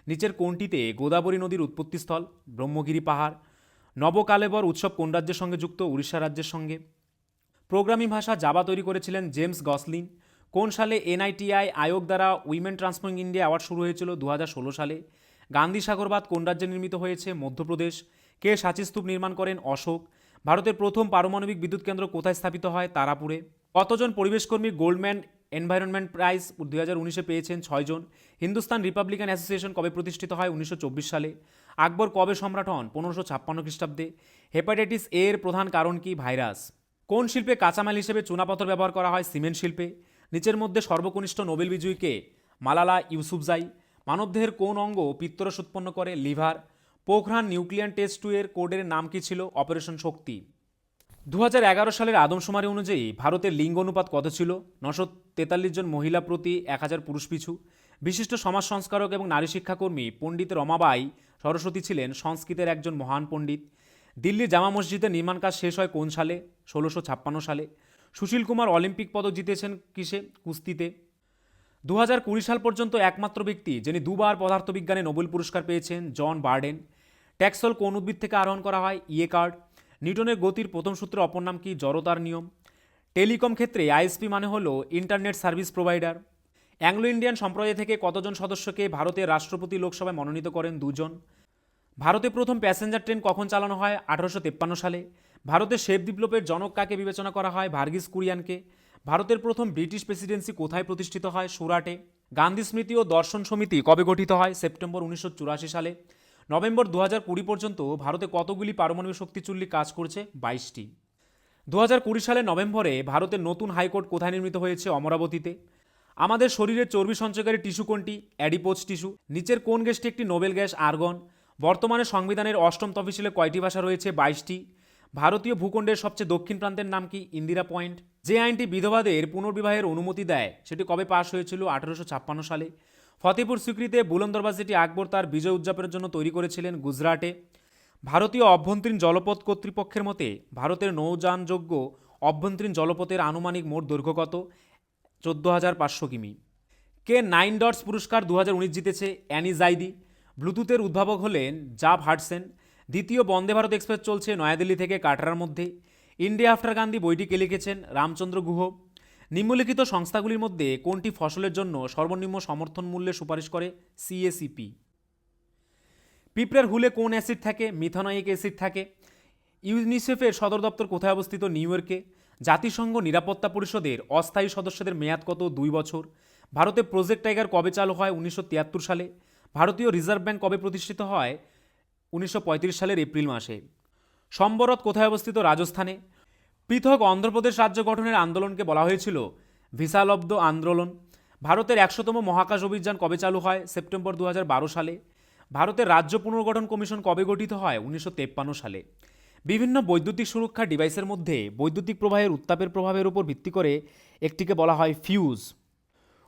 নিচের কোনটিতে গোদাবরী নদীর উৎপত্তিস্থল? ব্রহ্মগিরি পাহাড়। নবকালেবর উৎসব কোন রাজ্যের সঙ্গে যুক্ত? উড়িষ্যা রাজ্যের সঙ্গে। প্রোগ্রামিং ভাষা জাভা তৈরি করেছিলেন জেমস গসলিন। কোন সালে এনআইটিআই আয়োগ দ্বারা উইমেন ট্রান্সফর্মিং ইন্ডিয়া অ্যাওয়ার্ড শুরু হয়েছিল? 2016 সালে। গান্ধী সাগর বাঁধ কোন রাজ্যে নির্মিত হয়েছে? মধ্যপ্রদেশ। কে সাঁচি স্তূপ নির্মাণ করেন? অশোক। ভারতের প্রথম পারমাণবিক বিদ্যুৎ কেন্দ্র কোথায় স্থাপিত হয়? তারাপুরে। কতজন পরিবেশকর্মী গোল্ডম্যান এনভায়রনমেন্ট প্রাইজ 2019-এ পেয়েছেন? 6 জন। হিন্দুস্তান রিপাবলিকান অ্যাসোসিয়েশন কবে প্রতিষ্ঠিত হয়? 1924 সালে। আকবর কবে সম্রাট হন? 1556 খ্রিস্টাব্দে। হেপাটাইটিস এ এর প্রধান কারণ কি? ভাইরাস। কোন শিল্পে কাঁচামাল হিসেবে চুনাপাথর ব্যবহার করা হয়? সিমেন্ট শিল্পে। নিচের মধ্যে সর্বকনিষ্ঠ নোবেল বিজয়ীকে? মালালা ইউসুফজাই। মানবদেহের কোন অঙ্গ পিত্তরস উৎপন্ন করে? লিভার। পোখরান নিউক্লিয়ার টেস্ট 2 এর কোডের নাম কি ছিল? অপারেশন শক্তি। 2011 সালের আদমশুমারি অনুযায়ী ভারতের লিঙ্গ অনুপাত কত ছিল? 943 জন মহিলা প্রতি 1000 পুরুষ পিছু। বিশিষ্ট সমাজ সংস্কারক এবং নারী শিক্ষাকর্মী পণ্ডিত রমাবাই সরস্বতী ছিলেন সংস্কৃতের একজন মহান পণ্ডিত। দিল্লি জামা মসজিদের নির্মাণ কাজ শেষ হয় কোন সালে? 1656 সালে। সুশীল কুমার অলিম্পিক পদক জিতেছেন কিসে? কুস্তিতে। 2020 সাল পর্যন্ত একমাত্র ব্যক্তি যিনি দুবার পদার্থবিজ্ঞানে নোবেল পুরস্কার পেয়েছেন, জন বার্ডেন। ট্যাক্সল কোন উদ্ভিদ থেকে আরোহণ করা হয়? ইয়ে কার্ড। নিউটনের গতির প্রথম সূত্রের অপর নাম কি? জড়তার নিয়ম। টেলিকম ক্ষেত্রে আইএসপি মানে হলো internet service provider. Anglo Indian সম্প্রদায় থেকে কতজন সদস্যকে ভারতের রাষ্ট্রপতি লোকসভায় মনোনীত করেন? 2 জন। ভারতে প্রথম প্যাসেঞ্জার ট্রেন কখন চালানো হয়? 1853 সালে। ভারতের শ্বেত বিপ্লবের জনক কাকে বিবেচনা করা হয়? ভার্গিস কুরিয়ানকে। ভারতের প্রথম ব্রিটিশ প্রেসিডেন্সি কোথায় প্রতিষ্ঠিত হয়? সুরাটে। গান্ধী স্মৃতি ও দর্শন সমিতি কবে গঠিত হয়? সেপ্টেম্বর 1984 সালে। নভেম্বর 2020 পর্যন্ত ভারতে কতগুলি পারমাণবিক শক্তি চুল্লি কাজ করছে? 22টি। 2020 সালের নভেম্বরে ভারতের নতুন হাইকোর্ট কোথায় নির্মিত হয়েছে? অমরাবতীতে। আমাদের শরীরের চর্বি সঞ্চয়কারী টিস্যু কোনটি? Adipose tissue. নিচের কোন গ্যাসটি একটি নোবেল গ্যাস? আর্গন। বর্তমানে সংবিধানের 8ম তফসিলে কয়টি ভাষা রয়েছে? 22টি। ভারতীয় ভূখণ্ডের সবচেয়ে দক্ষিণ প্রান্তের নাম কি? ইন্দিরা পয়েন্ট। যে আইনটি বিধবাদের পুনর্বিবাহের অনুমতি দেয় সেটি কবে পাশ হয়েছিল? 1856 সালে। ফতেপুর সিক্রিতে বুলন্দ দরবাজাটি আকবর তার বিজয় উদযাপনের জন্য তৈরি করেছিলেন গুজরাটে। ভারতীয় অভ্যন্তরীণ জলপথ কর্তৃপক্ষের মতে ভারতের নৌযানযোগ্য অভ্যন্তরীণ জলপথের আনুমানিক মোট দৈর্ঘ্য কত? 14,500 কিমি। কে 9 ডটস পুরস্কার 2019 জিতেছে? অ্যানি জাইদি। ব্লুটুথের উদ্ভাবক হলেন জাভ হাডসন। দ্বিতীয় বন্দে ভারত এক্সপ্রেস চলছে নয়াদিল্লি থেকে কাটরার মধ্যে। ইন্ডিয়া আফটার গান্ধী বইটি কে লিখেছেন? রামচন্দ্র গুহ। নিম্নলিখিত সংস্থাগুলির মধ্যে কোনটি ফসলের জন্য সর্বনিম্ন সমর্থন মূল্যে সুপারিশ করে? সিএসিপি। পিঁপড়ের হুলে কোন অ্যাসিড থাকে? মিথানোয়িক অ্যাসিড থাকে। ইউনিসেফের সদর দপ্তর কোথায় অবস্থিত? নিউ ইয়র্কে। জাতিসংঘ নিরাপত্তা পরিষদের অস্থায়ী সদস্যদের মেয়াদ কত? 2 বছর। ভারতে প্রজেক্ট টাইগার কবে চালু হয়? 1973 সালে। ভারতীয় রিজার্ভ ব্যাংক কবে প্রতিষ্ঠিত হয়? 1935 সালের এপ্রিল মাসে। সম্বরত কোথায় অবস্থিত? রাজস্থানে। পৃথক অন্ধ্রপ্রদেশ রাজ্য গঠনের আন্দোলনকে বলা হয়েছিল ভিসালব্ধ আন্দোলন। ভারতের 100তম মহাকাশ অভিযান কবে চালু হয়? সেপ্টেম্বর 2012 সালে। ভারতের রাজ্য পুনর্গঠন কমিশন কবে গঠিত হয়? 1953 সালে। বিভিন্ন বৈদ্যুতিক সুরক্ষা ডিভাইসের মধ্যে বৈদ্যুতিক প্রবাহের উত্তাপের প্রভাবের উপর ভিত্তি করে একটিকে বলা হয় ফিউজ।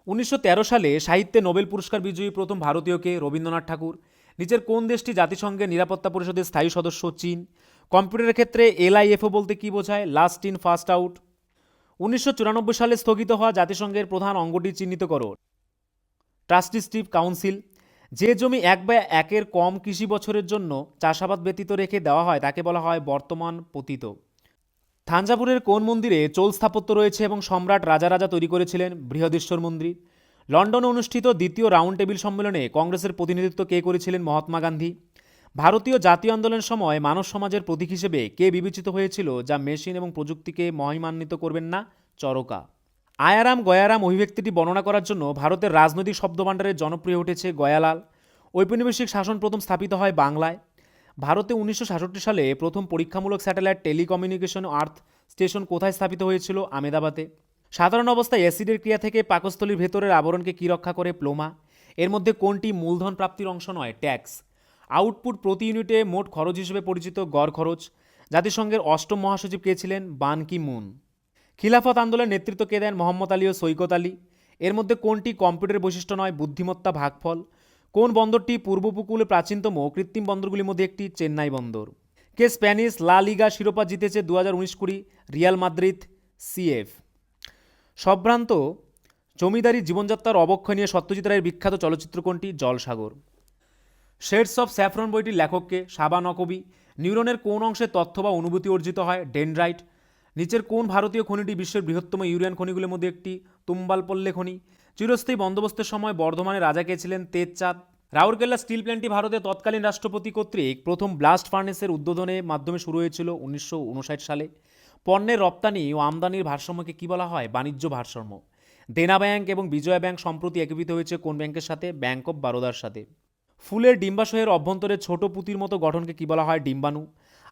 1913 সালে সাহিত্যে নোবেল পুরস্কার বিজয়ী প্রথম ভারতীয়কে? রবীন্দ্রনাথ ঠাকুর। নিচের কোন দেশটি জাতিসংঘের নিরাপত্তা পরিষদের স্থায়ী সদস্য? চীন। কম্পিউটারের ক্ষেত্রে LIFO বলতে কি বোঝায়? Last in first out. 1994 সালে স্থগিত হওয়া জাতিসংঘের প্রধান অঙ্গটি চিহ্নিত করো। ট্রাস্টিস্টিভ কাউন্সিল। যে জমি 1 বা 1-এর কম কৃষি বছরের জন্য চাষাবাদ ব্যতীত রেখে দেওয়া হয় তাকে বলা হয় বর্তমান পতিত। থাঞ্জাভুরের কোন মন্দিরে চোল স্থাপত্য রয়েছে এবং সম্রাট রাজা তৈরি করেছিলেন? বৃহদেশ্বর মন্দির। লন্ডনে অনুষ্ঠিত দ্বিতীয় রাউন্ড টেবিল সম্মেলনে কংগ্রেসের প্রতিনিধিত্ব কে করেছিলেন? মহাত্মা গান্ধী। ভারতীয় জাতীয় আন্দোলনের সময় মানব সমাজের প্রতীক হিসেবে কে বিবেচিত হয়েছিল যা মেশিন এবং প্রযুক্তিকে মহিমান্বিত করবেন না? চরকা। আয়ারাম গয়ারাম অভিব্যক্তিটি বর্ণনা করার জন্য ভারতের রাজনৈতিক শব্দভাণ্ডারে জনপ্রিয় উঠেছে গয়ালাল। ঔপনিবেশিক শাসন প্রথম স্থাপিত হয় বাংলায়। ভারতে 1966 সালে প্রথম পরীক্ষামূলক স্যাটেলাইট টেলিকমিউনিকেশন আর্থ স্টেশন কোথায় স্থাপিত হয়েছিল? আমেদাবাদে। সাধারণ অবস্থায় অ্যাসিডের ক্রিয়া থেকে পাকস্থলীর ভেতরের আবরণকে কী রক্ষা করে? প্লোমা। এর মধ্যে কোনটি মূলধন প্রাপ্তির অংশ নয়? ট্যাক্স। আউটপুট প্রতি ইউনিটে মোট খরচ হিসেবে পরিচিত গড় খরচ। জাতিসংঘের 8ম মহাসচিব কে ছিলেন? বান কি মুন। খিলাফত আন্দোলনের নেতৃত্ব কে দেন? মোহাম্মদ আলী ও সৈকত আলী। এর মধ্যে কোনটি কম্পিউটারের বৈশিষ্ট্য নয়? বুদ্ধিমত্তা ভাগফল। কোন বন্দরটি পূর্ব উপকূলে প্রাচীনতম কৃত্রিম বন্দরগুলির মধ্যে একটি? চেন্নাই বন্দর। কে স্প্যানিশ লা লিগা শিরোপা জিতেছে 2019-20? Real Madrid CF। সম্ভ্রান্ত জমিদারি জীবনযাত্রার অবক্ষয় নিয়ে সত্যজিৎ রায়ের বিখ্যাত চলচ্চিত্র কোনটি? জলসাগর। শেডস অফ স্যাফরন বইটির লেখককে? সাবা নকবি। নিউরনের কোন অংশে তথ্য বা অনুভূতি অর্জিত হয়? ডেনড্রাইট। নিচের কোন ভারতীয় খনিটি বিশ্বের বৃহত্তম ইউরেনিয়াম খনিগুলির মধ্যে একটি? তুম্বালপল্লে খনি। চিরস্থায়ী বন্দোবস্তের সময় বর্ধমানের রাজা কে ছিলেন? তেজচাঁদ। রাউরকেল্লা স্টিল প্ল্যান্টটি ভারতের তৎকালীন রাষ্ট্রপতি কর্তৃক প্রথম ব্লাস্ট ফার্নেসের উদ্বোধনের মাধ্যমে শুরু হয়েছিল 1959 সালে। পণ্যের রপ্তানি ও আমদানির ভারসাম্যকে কী বলা হয়? বাণিজ্য ভারসাম্য। দেনা ব্যাংক এবং বিজয়া ব্যাংক সম্প্রতি একীভূত হয়েছে কোন ব্যাংকের সাথে? ব্যাংক অফ বরোদার সাথে। ফুলের ডিম্বাশয়ের অভ্যন্তরে ছোট পুঁতির মতো গঠনকে কী বলা হয়? ডিম্বাণু।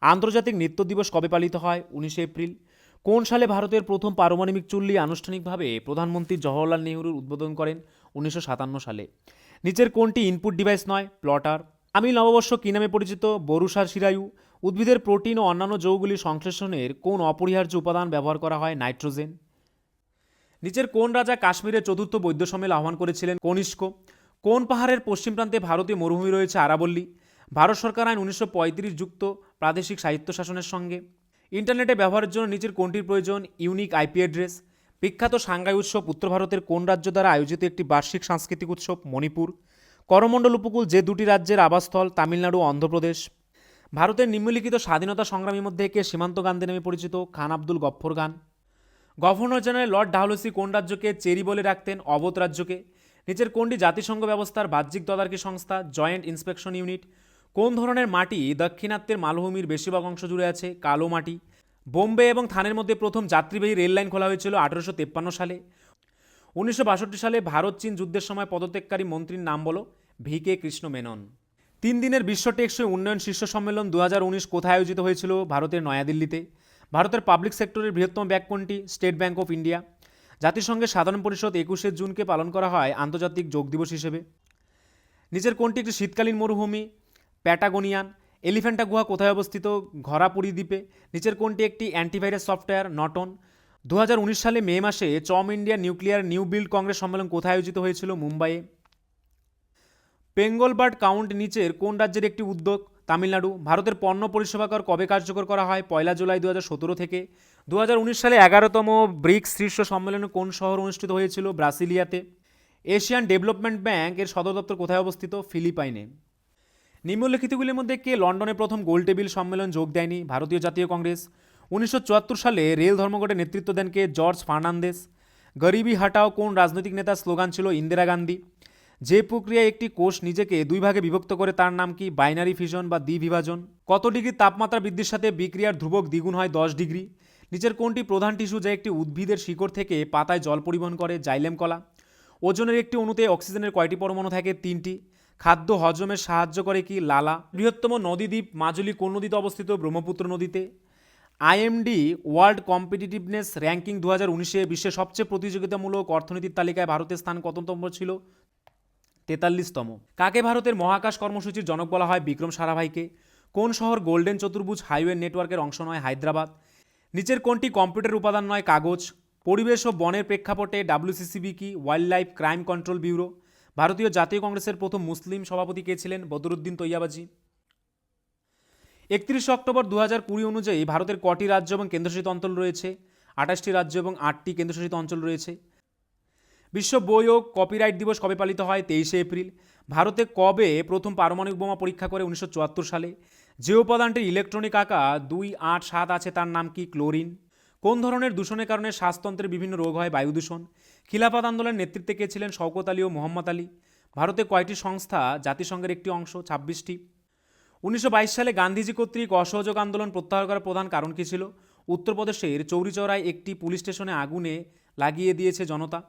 আন্তর্জাতিক নৃত্য দিবস কবে পালিত হয়? 19 এপ্রিল। কোন সালে ভারতের প্রথম পারমাণবিক চুল্লি আনুষ্ঠানিকভাবে প্রধানমন্ত্রী জওহরলাল নেহরুর উদ্বোধন করেন? 1957 সালে। নিচের কোনটি ইনপুট ডিভাইস নয়? প্লটার। তামিল নববর্ষ কী নামে পরিচিত? বরুষার শিরায়ু। উদ্ভিদের প্রোটিন ও অন্যান্য যৌগগুলির সংশ্লেষণের কোন অপরিহার্য উপাদান ব্যবহার করা হয়? নাইট্রোজেন। নিচের কোন রাজা কাশ্মীরের চতুর্থ বৌদ্ধ সম্মেলন আহ্বান করেছিলেন? কনিষ্ক। কোন পাহাড়ের পশ্চিম প্রান্তে ভারতীয় মরুভূমি রয়েছে? আরাবল্লী। ভারত সরকার আইন 1935 যুক্ত প্রাদেশিক সাহিত্য শাসনের সঙ্গে। ইন্টারনেটে ব্যবহারের জন্য নিচের কোনটির প্রয়োজন? Unique IP address. বিখ্যাত সাংঘাই উৎসব উত্তর ভারতের কোন রাজ্য দ্বারা আয়োজিত একটি বার্ষিক সাংস্কৃতিক উৎসব? মণিপুর। করমণ্ডল উপকূল যে দুটি রাজ্যের আবাসস্থল? তামিলনাড়ু ও অন্ধ্রপ্রদেশ। ভারতের নিম্নলিখিত স্বাধীনতা সংগ্রামীর মধ্যে কে সীমান্ত গান্ধী নামে পরিচিত? খান আব্দুল গফ্ফর খান। গভর্নর জেনারেল লর্ড ডালহৌসি কোন রাজ্যকে চেরি বলে রাখতেন? অবধ রাজ্যকে। নিচের কোনটি জাতিসংঘ ব্যবস্থার বাহ্যিক তদারকি সংস্থা? Joint inspection unit. কোন ধরনের মাটি দাক্ষিণাত্যের মালভূমির বেশিরভাগ অংশ জুড়ে আছে? কালো মাটি। বোম্বে এবং থানের মধ্যে প্রথম যাত্রীবাহী রেল লাইন খোলা হয়েছিল 1853 সালে। 1962 সালে ভারত চীন যুদ্ধের সময় পদত্যাগকারী মন্ত্রীর নাম বলো? VK কৃষ্ণ মেনন। 3 দিনের বিশ্ব টেকসই উন্নয়ন শীর্ষ সম্মেলন 2019 কোথায় আয়োজিত হয়েছিল? ভারতের নয়াদিল্লিতে। ভারতের পাবলিক সেক্টরের বৃহত্তম ব্যাংক কোনটি? State bank of India. জাতিসংঘের সাধারণ পরিষদ 21 জুনকে পালন করা হয় আন্তর্জাতিক যোগ দিবস হিসেবে। নিচের কোনটি একটি শীতকালীন মরুভূমি? প্যাটাগোনিয়ান। এলিফ্যান্টা গুহা কোথায় অবস্থিত? ঘরাপুরি দ্বীপে। নিচের কোনটি একটি অ্যান্টিভাইরাস সফটওয়্যার? নটন। 2019 সালে মে মাসে চম India nuclear new build Congress সম্মেলন কোথায় আয়োজিত হয়েছিল? মুম্বাইয়ে। বেঙ্গল বার্ড কাউন্ট নিচের কোন রাজ্যের একটি উদ্যোগ? তামিলনাড়ু। ভারতের পণ্য পরিষেবা কর কবে কার্যকর করা হয়? 1 জুলাই 2017 থেকে। 2019 সালে 11তম ব্রিক্স শীর্ষ সম্মেলনে কোন শহর অনুষ্ঠিত হয়েছিল? ব্রাসিলিয়াতে। এশিয়ান ডেভেলপমেন্ট ব্যাংক এর সদর দপ্তর কোথায় অবস্থিত? ফিলিপাইনে। নিম্নলিখিতগুলির মধ্যে কে লন্ডনে প্রথম গোল টেবিল সম্মেলন যোগ দেয়নি? ভারতীয় জাতীয় কংগ্রেস। 1974 সালে রেল ধর্মঘটে নেতৃত্ব দেন কে? George Fernandes. গরিবি হাটাও কোন রাজনৈতিক নেতার স্লোগান ছিল? ইন্দিরা গান্ধী। যে প্রক্রিয়ায় একটি কোষ নিজেকে দুই ভাগে বিভক্ত করে তার নাম কি? বাইনারি ফিশন বা দ্বিবিভাজন। কত ডিগ্রি তাপমাত্রা বৃদ্ধির সাথে বিক্রিয়ার ধ্রুবক দ্বিগুণ হয়? 10 ডিগ্রি। নিচের কোনটি প্রধান টিস্যু যা একটি উদ্ভিদের শিকড় থেকে পাতায় জল পরিবহন করে? জাইলেম কলা। ওজনের একটি অণুতে অক্সিজেনের কয়টি পরমাণু থাকে? 3টি। খাদ্য হজমে সাহায্য করে কি? লালা। বৃহত্তম নদীদ্বীপ মাজুলি কোন নদীতে অবস্থিত? ব্রহ্মপুত্র নদীতে। আইএমডি ওয়ার্ল্ড কম্পিটিটিভনেস র্যাঙ্কিং 2019-এ বিশ্বের সবচেয়ে প্রতিযোগিতামূলক অর্থনীতির তালিকায় ভারতের স্থান কততম ছিল? 43তম। কাকে ভারতের মহাকাশ কর্মসূচির জনক বলা হয়? বিক্রম সারাভাইকে। কোন শহর গোল্ডেন চতুর্ভুজ হাইওয়ে নেটওয়ার্কের অংশ নয়? হায়দ্রাবাদ। নিচের কোনটি কম্পিউটার উপাদান নয়? কাগজ। পরিবেশ ও বনের প্রেক্ষাপটে ডাব্লিউসিসিবি কি? Wild life crime control bureau. ভারতীয় জাতীয় কংগ্রেসের প্রথম মুসলিম সভাপতি কে ছিলেন? বদরুদ্দিন তৈয়াবাজি। 31 অক্টোবর 2020 অনুযায়ী ভারতের কটি রাজ্য এবং কেন্দ্রশাসিত অঞ্চল রয়েছে? 28টি রাজ্য এবং 8টি কেন্দ্রশাসিত অঞ্চল রয়েছে। বিশ্ব বই ও কপিরাইট দিবস কবে পালিত হয়? 23 এপ্রিল। ভারতে কবে প্রথম পারমাণবিক বোমা পরীক্ষা করে? 1974 সালে। যে উপাদানটির ইলেকট্রনিক আকার 2, 8, 7 আছে তার নাম কি? ক্লোরিন। কোন ধরনের দূষণের কারণে শ্বাসতন্ত্রের বিভিন্ন রোগ হয়? বায়ু দূষণ। খিলাফত আন্দোলনের নেতৃত্বে কে ছিলেন? শওকত আলী ও মোহাম্মদ আলী। ভারতে কয়টি সংস্থা জাতিসংঘের একটি অংশ? 26টি। 1922 সালে গান্ধীজি কর্তৃক অসহযোগ আন্দোলন প্রত্যাহার করার প্রধান কারণ কী ছিল? উত্তরপ্রদেশের চৌরি চৌরায় একটি পুলিশ স্টেশনে আগুনে লাগিয়ে দিয়েছে জনতা।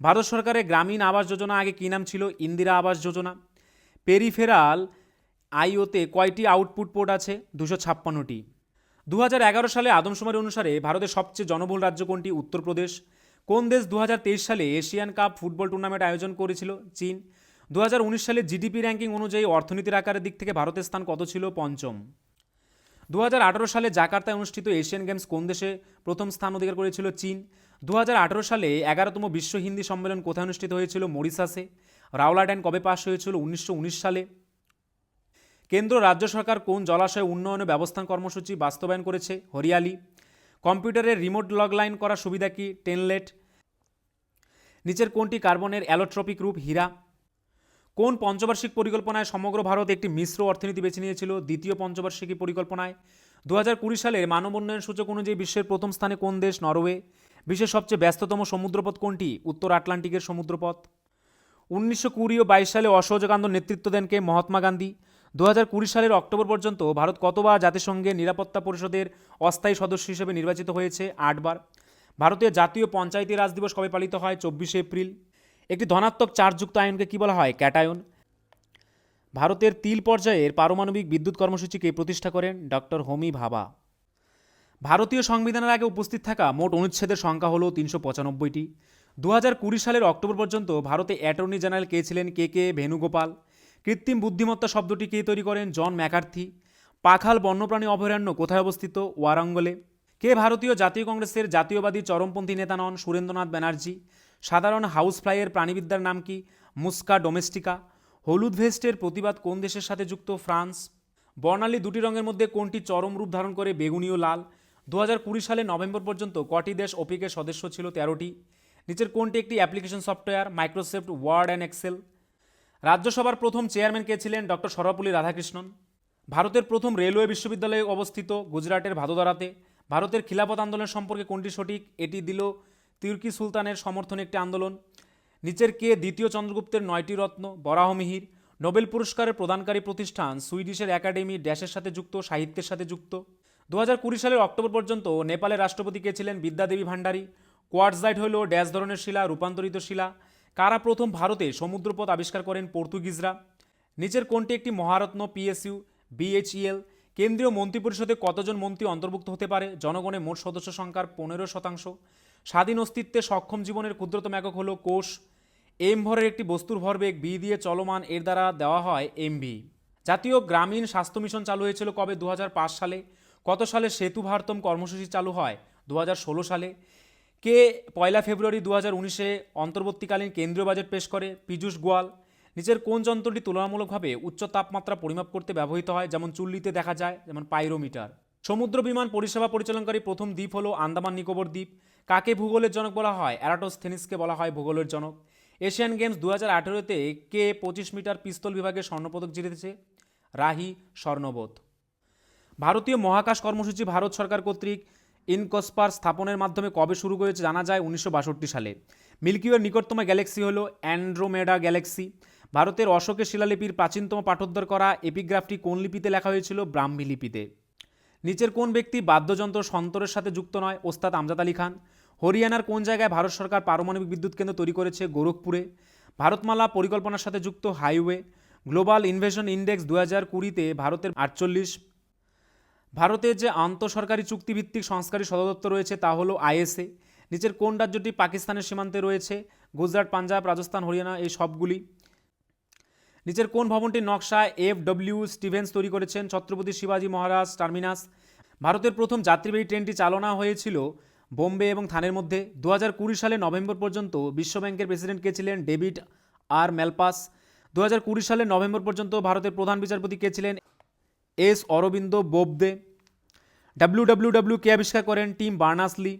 ভারত সরকারের গ্রামীণ আবাস যোজনা আগে কী নাম ছিল? ইন্দিরা আবাস যোজনা। পেরিফেরাল আইওতে কয়টি আউটপুট পোর্ট আছে? 256টি। 2011 সালে আদমশুমারি অনুসারে ভারতের সবচেয়ে জনবহুল রাজ্য কোনটি? উত্তরপ্রদেশ। কোন দেশ 2023 সালে এশিয়ান কাপ ফুটবল টুর্নামেন্ট আয়োজন করেছিল? চীন। 2019 সালে জিডিপি র্যাঙ্কিং অনুযায়ী অর্থনীতির আকারের দিক থেকে ভারতের স্থান কত ছিল? পঞ্চম। 2018 সালে জাকার্তায় অনুষ্ঠিত এশিয়ান গেমস কোন দেশে প্রথম স্থান অধিকার করেছিল? চীন। 2018 সালে 11তম বিশ্ব হিন্দি সম্মেলন কোথায় অনুষ্ঠিত হয়েছিল? মরিশাসে। রাওলাট আইন কবে পাশ হয়েছিল? 1919 সালে। কেন্দ্র রাজ্য সরকার কোন জলাশয় উন্নয়ন ও ব্যবস্থান কর্মসূচি বাস্তবায়ন করেছে? হরিয়ালি। কম্পিউটারের রিমোট লগ লাইন করার সুবিধা কি? টেনলেট। নিচের কোনটি কার্বনের অ্যালোট্রপিক রূপ? হীরা। কোন পঞ্চবার্ষিক পরিকল্পনায় সমগ্র ভারত একটি মিশ্র অর্থনীতি বেছে নিয়েছিল? দ্বিতীয় পঞ্চবার্ষিকী পরিকল্পনায়। 2020 সালের মানব উন্নয়ন সূচক অনুযায়ী বিশ্বের প্রথম স্থানে কোন দেশ? নরওয়ে। বিশ্বের সবচেয়ে ব্যস্ততম সমুদ্রপথ কোনটি? উত্তর আটলান্টিকের সমুদ্রপথ। 1920 ও 22 সালে অসহযোগ আন্দোলন নেতৃত্ব দেন কে? মহাত্মা গান্ধী। 2020 সালের অক্টোবর পর্যন্ত ভারত কতবার জাতিসংঘের নিরাপত্তা পরিষদের অস্থায়ী সদস্য হিসেবে নির্বাচিত হয়েছে? 8 বার। ভারতীয় জাতীয় পঞ্চায়েতি রাজ দিবস কবে পালিত হয়? 24 এপ্রিল। একটি ধনাত্মক চার্জযুক্ত আয়নকে কী বলা হয়? ক্যাটায়ন। ভারতের তিল পর্যায়ের পারমাণবিক বিদ্যুৎ কর্মসূচি কে প্রতিষ্ঠা করেন? ডক্টর হোমি ভাবা। ভারতীয় সংবিধানের আগে উপস্থিত থাকা মোট অনুচ্ছেদের সংখ্যা হল 395টি। 2020 সালের অক্টোবর পর্যন্ত ভারতে অ্যাটর্নি জেনারেল কে ছিলেন? কে কে ভেনুগোপাল। কৃত্রিম বুদ্ধিমত্তা শব্দটি কে তৈরি করেন? John McCarthy. পাখাল বন্যপ্রাণী অভয়ারণ্য কোথায় অবস্থিত? ওয়ারাঙ্গলে। কে ভারতীয় জাতীয় কংগ্রেসের জাতীয়বাদী চরমপন্থী নেতা নন? সুরেন্দ্রনাথ ব্যানার্জি। সাধারণ হাউস ফ্লাইয়ের প্রাণীবিদ্যার নাম কি? মুস্কা ডোমেস্টিকা। হলুদ ভেস্টের প্রতিবাদ কোন দেশের সাথে যুক্ত? ফ্রান্স। বর্ণালী দুটি রঙের মধ্যে কোনটি চরম রূপ ধারণ করে? বেগুনি ও লাল। 2020 সালের নভেম্বর পর্যন্ত কটি দেশ ওপিকের সদস্য ছিল? 13টি। নিচের কোনটি একটি application software? Microsoft Word and Excel. রাজ্যসভার প্রথম চেয়ারম্যান কে ছিলেন? ডক্টর সর্বপল্লী রাধাকৃষ্ণন। ভারতের প্রথম রেলওয়ে বিশ্ববিদ্যালয় অবস্থিত গুজরাটের ভাদোদারাতে। ভারতের খিলাফত আন্দোলন সম্পর্কে কোনটি সঠিক? এটি দিল তুর্কি সুলতানের সমর্থনে একটি আন্দোলন। নিচের কে দ্বিতীয় চন্দ্রগুপ্তের 9টি রত্ন? বরাহমিহির। নোবেল পুরস্কারের প্রদানকারী প্রতিষ্ঠান সুইডিশের একাডেমি ড্যাশের সাথে যুক্ত? সাহিত্যের সাথে যুক্ত। 2020 সালের অক্টোবর পর্যন্ত নেপালের রাষ্ট্রপতি কে ছিলেন? বিদ্যাদেবী ভান্ডারী। কোয়ার্টজাইট হল ড্যাশ ধরনের শিলা? রূপান্তরিত শিলা। কারা প্রথম ভারতে সমুদ্রপথ আবিষ্কার করেন? পর্তুগিজরা। নিচের কোনটি একটি মহারত্ন? PSU, BHEL. কেন্দ্রীয় মন্ত্রিপরিষদে কতজন মন্ত্রী অন্তর্ভুক্ত হতে পারে? জনগণের মোট সদস্য সংখ্যার 15%। স্বাধীন অস্তিত্বে সক্ষম জীবনের ক্ষুদ্রতম একক হল কোষ। এম ভরের একটি বস্তুর ভরবেগ বি দিয়ে চলমান এর দ্বারা দেওয়া হয় এমভি। জাতীয় গ্রামীণ স্বাস্থ্য মিশন চালু হয়েছিল কবে? 2005 সালে। কত সালে সেতু ভারতম কর্মসূচি চালু হয়? 2016 সালে। কে 1 ফেব্রুয়ারি 2019-এ অন্তর্বর্তীকালীন কেন্দ্রীয় বাজেট পেশ করে? পীযূষ গোয়াল। নিচের কোন যন্ত্রটি তুলনামূলকভাবে উচ্চ তাপমাত্রা পরিমাপ করতে ব্যবহৃত হয়, যেমন চুল্লিতে দেখা যায়, যেমন পাইরোমিটার? সমুদ্র বিমান পরিষেবা পরিচালনকারী প্রথম দ্বীপ হলো আন্দামান নিকোবর দ্বীপ। কাকে ভূগোলের জনক বলা হয়? এরাটোস্থেনিসকে বলা হয় ভূগোলের জনক। এশিয়ান গেমস 2018-তে কে 25 মিটার পিস্তল বিভাগে স্বর্ণপদক জিতেছে? রাহি স্বর্ণবোধ। ভারতীয় মহাকাশ কর্মসূচি ভারত সরকার কর্তৃক ইনকস্পার স্থাপনের মাধ্যমে কবে শুরু হয়েছে জানা যায়? 1962 সালে। মিল্কি ওয়ের নিকটতম গ্যালাক্সি হল অ্যান্ড্রোমেডা গ্যালাক্সি। ভারতের অশোকের শিলালিপির প্রাচীনতম পাঠোদ্ধার করা এপিগ্রাফটি কোন লিপিতে লেখা হয়েছিল? ব্রাহ্মী লিপিতে। নিচের কোন ব্যক্তি বাদ্যযন্ত্র সন্তরের সাথে যুক্ত নয়? ওস্তাদ আমজাদ আলী খান। হরিয়ানার কোন জায়গায় ভারত সরকার পারমাণবিক বিদ্যুৎ কেন্দ্র তৈরি করেছে? গোরখপুরে। ভারতমালা পরিকল্পনার সাথে যুক্ত হাইওয়ে। গ্লোবাল ইনভেশন ইন্ডেক্স 2020-তে ভারতের 48। ভারতের যে আন্তঃসরকারি চুক্তিভিত্তিক সংস্কারী সদর দপ্তর রয়েছে তা হলো আইএসএ। নিচের কোন রাজ্যটি পাকিস্তানের সীমান্তে রয়েছে? গুজরাট, পাঞ্জাব, রাজস্থান, হরিয়ানা, এই সবগুলি। নিচের কোন ভবনটির নকশা এফ.ডব্লিউ. স্টিভেন্স তৈরি করেছেন? ছত্রপতি শিবাজী মহারাজ টার্মিনাস। ভারতের প্রথম যাত্রীবাহী ট্রেনটি চালনা হয়েছিল বোম্বে এবং থানের মধ্যে। 2020 সালে নভেম্বর পর্যন্ত বিশ্বব্যাংকের প্রেসিডেন্ট কে ছিলেন? ডেভিড আর ম্যালপাস। 2020 সালের নভেম্বর পর্যন্ত ভারতের প্রধান বিচারপতি কে ছিলেন? এস অরবিন্দ বোবদে। ডাব্লিউডাব্লিউডাব্লিউ কে আবিষ্কার করেন? Team Berners-Lee.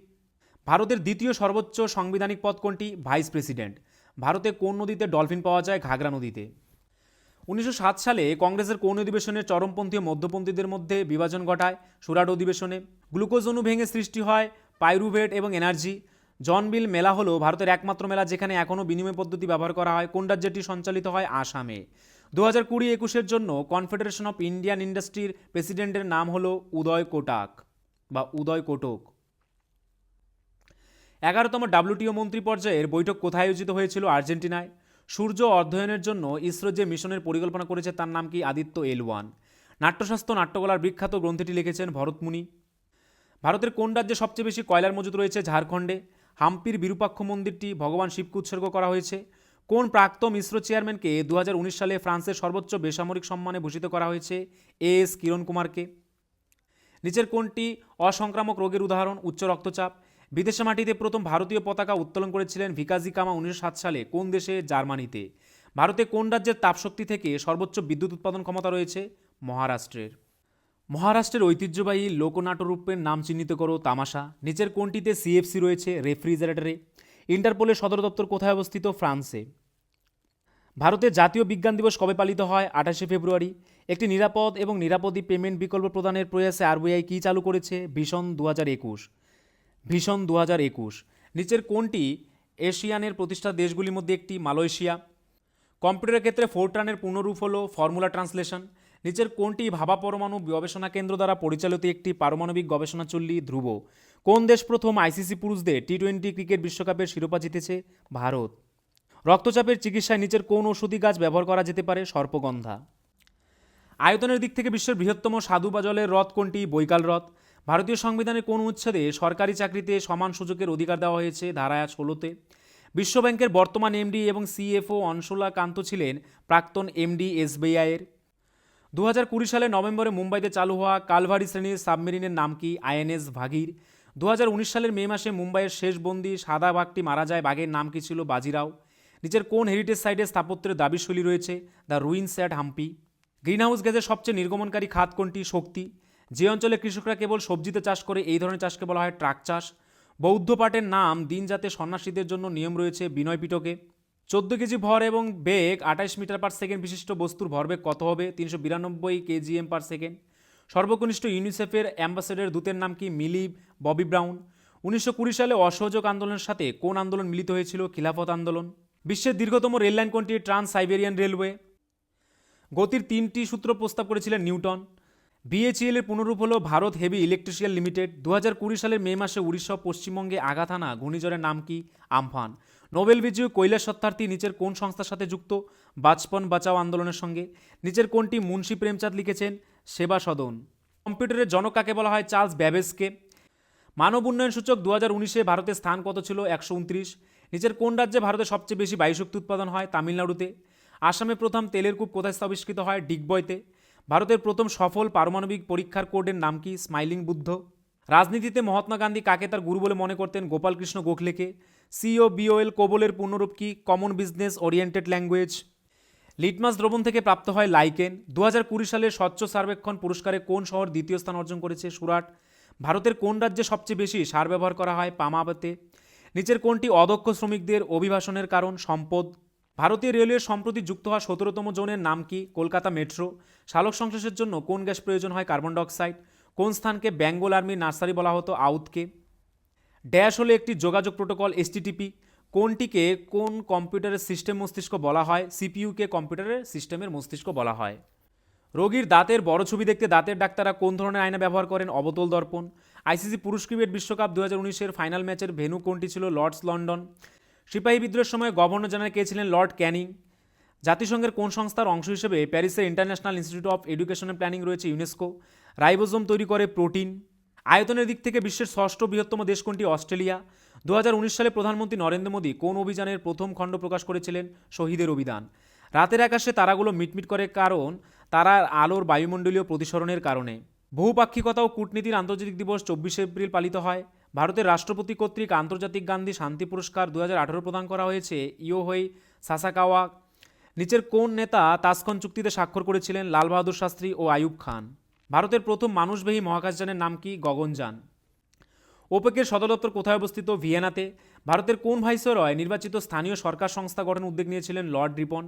ভারতের দ্বিতীয় সর্বোচ্চ সাংবিধানিক পদ কোনটি? Vice president. ভারতে কোন নদীতে ডলফিন পাওয়া যায়? ঘাগরা নদীতে। 1907 সালে কংগ্রেসের কোন অধিবেশনে চরমপন্থী ও মধ্যপন্থীদের মধ্যে বিভাজন ঘটায়? সুরাট অধিবেশনে। গ্লুকোজ অণু ভেঙে সৃষ্টি হয় পাইরুভেট এবং এনার্জি। জনবিল মেলা হলো ভারতের একমাত্র মেলা যেখানে এখনও বিনিময় পদ্ধতি ব্যবহার করা হয়। কোন রাজ্যটি সঞ্চালিত হয়? আসামে। 2020-21-এর জন্য কনফেডারেশন অফ ইন্ডিয়ান ইন্ডাস্ট্রির প্রেসিডেন্টের নাম হলো উদয় কোটাক বা উদয় কোটক। 11তম ডাব্লিউটিও মন্ত্রী পর্যায়ের বৈঠক কোথায় আয়োজিত হয়েছিল? আর্জেন্টিনায়। সূর্য অধ্যয়নের জন্য ইসরো যে মিশনের পরিকল্পনা করেছে তার নাম কি? আদিত্য এল1। নাট্যশাস্ত্র নাট্যকলার বিখ্যাত গ্রন্থটি লিখেছেন ভরতমুনি। ভারতের কোন রাজ্যে সবচেয়ে বেশি কয়লার মজুদ রয়েছে? ঝাড়খণ্ডে। হাম্পির বিরূপাক্ষ মন্দিরটি ভগবান শিবকে উৎসর্গ করা হয়েছে। কোন প্রাক্তন ইসরো চেয়ারম্যানকে 2019 সালে ফ্রান্সের সর্বোচ্চ বেসামরিক সম্মানে ভূষিত করা হয়েছে? এস কিরণ কুমারকে। নিচের কোনটি অসংক্রামক রোগের উদাহরণ? উচ্চ রক্তচাপ। বিদেশে মাটিতে প্রথম ভারতীয় পতাকা উত্তোলন করেছিলেন ভিকাজি কামা 1907 সালে। কোন দেশে? জার্মানিতে। ভারতে কোন রাজ্যের তাপশক্তি থেকে সর্বোচ্চ বিদ্যুৎ উৎপাদন ক্ষমতা রয়েছে? মহারাষ্ট্রের। মহারাষ্ট্রের ঐতিহ্যবাহী লোকনাট্যরূপের নাম চিহ্নিত করো। তামাশা। নিচের কোনটিতে সিএফসি রয়েছে? রেফ্রিজারেটরে। ইন্টারপোলের সদর দপ্তর কোথায় অবস্থিত? ফ্রান্সে। ভারতের জাতীয় বিজ্ঞান দিবস কবে পালিত হয়? 28 ফেব্রুয়ারি। একটি নিরাপদ এবং নিরাপদী পেমেন্ট বিকল্প প্রদানের প্রয়াসে আরবিআই কী চালু করেছে? ভিশন 2021। ভিশন 2021। নিচের কোনটি এশিয়ানের প্রতিষ্ঠা দেশগুলির মধ্যে একটি? মালয়েশিয়া। কম্পিউটারের ক্ষেত্রে ফোরট্রানের পূর্ণরূপ হল ফর্মুলা ট্রান্সলেশন। নিচের কোনটি ভাবা পরমাণু গবেষণা কেন্দ্র দ্বারা পরিচালিত একটি পারমাণবিক গবেষণা চুল্লি? ধ্রুব। কোন দেশ প্রথম আইসিসি পুরুষদের টি-20 ক্রিকেট বিশ্বকাপের শিরোপা জিতেছে? ভারত। রক্তচাপের চিকিৎসায় নিচের কোন ঔষধি গাছ ব্যবহার করা যেতে পারে? সর্পগন্ধা। আয়তনের দিক থেকে বিশ্বের বৃহত্তম স্বাদু বা জলের হ্রদ কোনটি? বৈকাল হ্রদ। ভারতীয় সংবিধানের কোন উচ্ছেদে সরকারি চাকরিতে সমান সুযোগের অধিকার দেওয়া হয়েছে? ধারা 16-তে। বিশ্বব্যাংকের বর্তমান এমডি এবং সিএফও অনশোলা কান্ত ছিলেন প্রাক্তন এমডি এসবিআইয়ের। 2020 সালের নভেম্বরে মুম্বাইতে চালু হওয়া কালভারি শ্রেণীর সাবমেরিনের নাম কি? আইএনএস ভাগীর। 2019 সালের মে মাসে মুম্বাইয়ের শেষ বন্দি সাদা বাঘটি মারা যায়, বাঘের নাম কি ছিল? বাজিরাও। নিচের কোন হেরিটেজ সাইটের স্থাপত্যের দাবিশৈলী রয়েছে? The ruins at Hampi. Greenhouse গ্যাসের সবচেয়ে নির্গমনকারী খাত কোনটি? শক্তি। যে অঞ্চলে কৃষকরা কেবল সবজিতে চাষ করে এই ধরনের চাষকে বলা হয় ট্রাক চাষ। বৌদ্ধ পাঠের নাম দিন যাতে সন্ন্যাসীদের জন্য নিয়ম রয়েছে বিনয় পিটকে। 14 কেজি ভর এবং বেগ 28 মিটার পার সেকেন্ড বিশিষ্ট বস্তুর ভরবেগ কত হবে? 392 কেজিএম পার সেকেন্ড। সর্বকনিষ্ঠ ইউনিসেফের অ্যাম্বাসেডর দূতের নাম কি? মিলি ববি ব্রাউন। 1920 সালে অসহযোগ আন্দোলনের সাথে কোন আন্দোলন মিলিত হয়েছিল? খিলাফত আন্দোলন। বিশ্বের দীর্ঘতম রেললাইন কোনটি? Trans Siberian railway. গতির 3টি সূত্র প্রস্তাব করেছিলেন নিউটন। বিএচইএল এর পুনরূপ হল ভারত হেভি ইলেকট্রিশিয়ান লিমিটেড। 2020 সালের মে মাসে উড়িষ্যা ও পশ্চিমবঙ্গে আঘাত হানা ঘূর্ণিঝড়ের নাম কি? আমফান। নোবেল বিজয়ী কৈলাস সত্যার্থী নিচের কোন সংস্থার সাথে যুক্ত? বাচপন বাঁচাও আন্দোলনের সঙ্গে। নিচের কোনটি মুন্সী প্রেমচাঁদ লিখেছেন? সেবা সদন। কম্পিউটারের জনক কাকে বলা হয়? চার্লস ব্যাবেজকে। মানব উন্নয়ন সূচক 2019-এ ভারতের স্থান কত ছিল? 129। নিচের কোন রাজ্যে ভারতে সবচেয়ে বেশি বায়ুশক্তি উৎপাদন হয়? তামিলনাড়ুতে। আসামে প্রথম তেলের কূপ কোথায় আবিষ্কৃত হয়? ডিগবয়তে। ভারতের প্রথম সফল পারমাণবিক পরীক্ষার কোডের নাম কি? স্মাইলিং বুদ্ধ। রাজনীতিতে মহাত্মা গান্ধী কাকে তার গুরু বলে মনে করতেন? গোপালকৃষ্ণ গোখলেকে। সিওবিওএল কোবলের পূর্ণরূপ কি? Common business oriented language. Litmus দ্রবণ থেকে প্রাপ্ত হয় লাইকেন। 2020 সালে স্বচ্ছ সার্বেক্ষণ পুরস্কারে কোন শহর দ্বিতীয় স্থান অর্জন করেছে? সুরাট। ভারতের কোন রাজ্যে সবচেয়ে বেশি সার ব্যবহার করা হয়? পামাবাতে। নিচের কোনটি অদক্ষ শ্রমিকদের অভিবাসনের কারণ? সম্পদ। ভারতীয় রেলওয়ের সম্প্রতি যুক্ত হওয়া 17তম জোনের নাম কি? কলকাতা মেট্রো। সালোক সংশ্লেষের জন্য কোন গ্যাস প্রয়োজন হয়? Carbon dioxide. কোন স্থানকে বেঙ্গল আর্মির নার্সারি বলা হতো? আউথকে। ড্যাশ হলো একটি যোগাযোগ প্রোটোকল, এসটিটিপি। কোনটিকে কোন কম্পিউটারের সিস্টেম মস্তিষ্ক বলা হয়? সিপিইউকে কম্পিউটারের সিস্টেমের মস্তিষ্ক বলা হয়। রোগীর দাঁতের বড় ছবি দেখতে দাঁতের ডাক্তাররা কোন ধরনের আয়না ব্যবহার করেন? অবতল দর্পণ। আইসিসি পুরুষ ক্রিকেট বিশ্বকাপ 2019-এর ফাইনাল ম্যাচের ভেন্যু কোনটি ছিল? Lord's London. সিপাহী বিদ্রোহের সময় গভর্নর জেনারেল কে ছিলেন? Lord Canning. জাতিসংঘের কোন সংস্থার অংশ হিসেবে প্যারিসের International Institute of Education and Planning রয়েছে? ইউনেস্কো। রাইবোজোম তৈরি করে প্রোটিন। আয়তনের দিক থেকে বিশ্বের ষষ্ঠ বৃহত্তম দেশ কোনটি? অস্ট্রেলিয়া। 2019 সালে প্রধানমন্ত্রী নরেন্দ্র মোদী কোন অভিযানের প্রথম খণ্ড প্রকাশ করেছিলেন? শহীদের অভিযান। রাতের আকাশে তারাগুলো মিটমিট করে কারণ তারার আলোর বায়ুমণ্ডলীয় প্রতিসরণের কারণে। বহুপাক্ষিকতা ও কূটনীতির আন্তর্জাতিক দিবস 24 এপ্রিল পালিত হয়। ভারতের রাষ্ট্রপতি কর্তৃক আন্তর্জাতিক গান্ধী শান্তি পুরস্কার 2018 প্রদান করা হয়েছে ইয়োহেই সাসাকাওয়া। নিচের কোন নেতা তাসখন চুক্তিতে স্বাক্ষর করেছিলেন? লাল বাহাদুর শাস্ত্রী ও আইয়ুব খান। ভারতের প্রথম মানুষবাহী মহাকাশযানের নাম কি? গগনযান। ওপেকের সদর দপ্তর কোথায় অবস্থিত? ভিয়েনাতে। ভারতের কোন ভাইসরয় নির্বাচিত স্থানীয় সরকার সংস্থা গঠনের উদ্যোগ নিয়েছিলেন? লর্ড রিপন।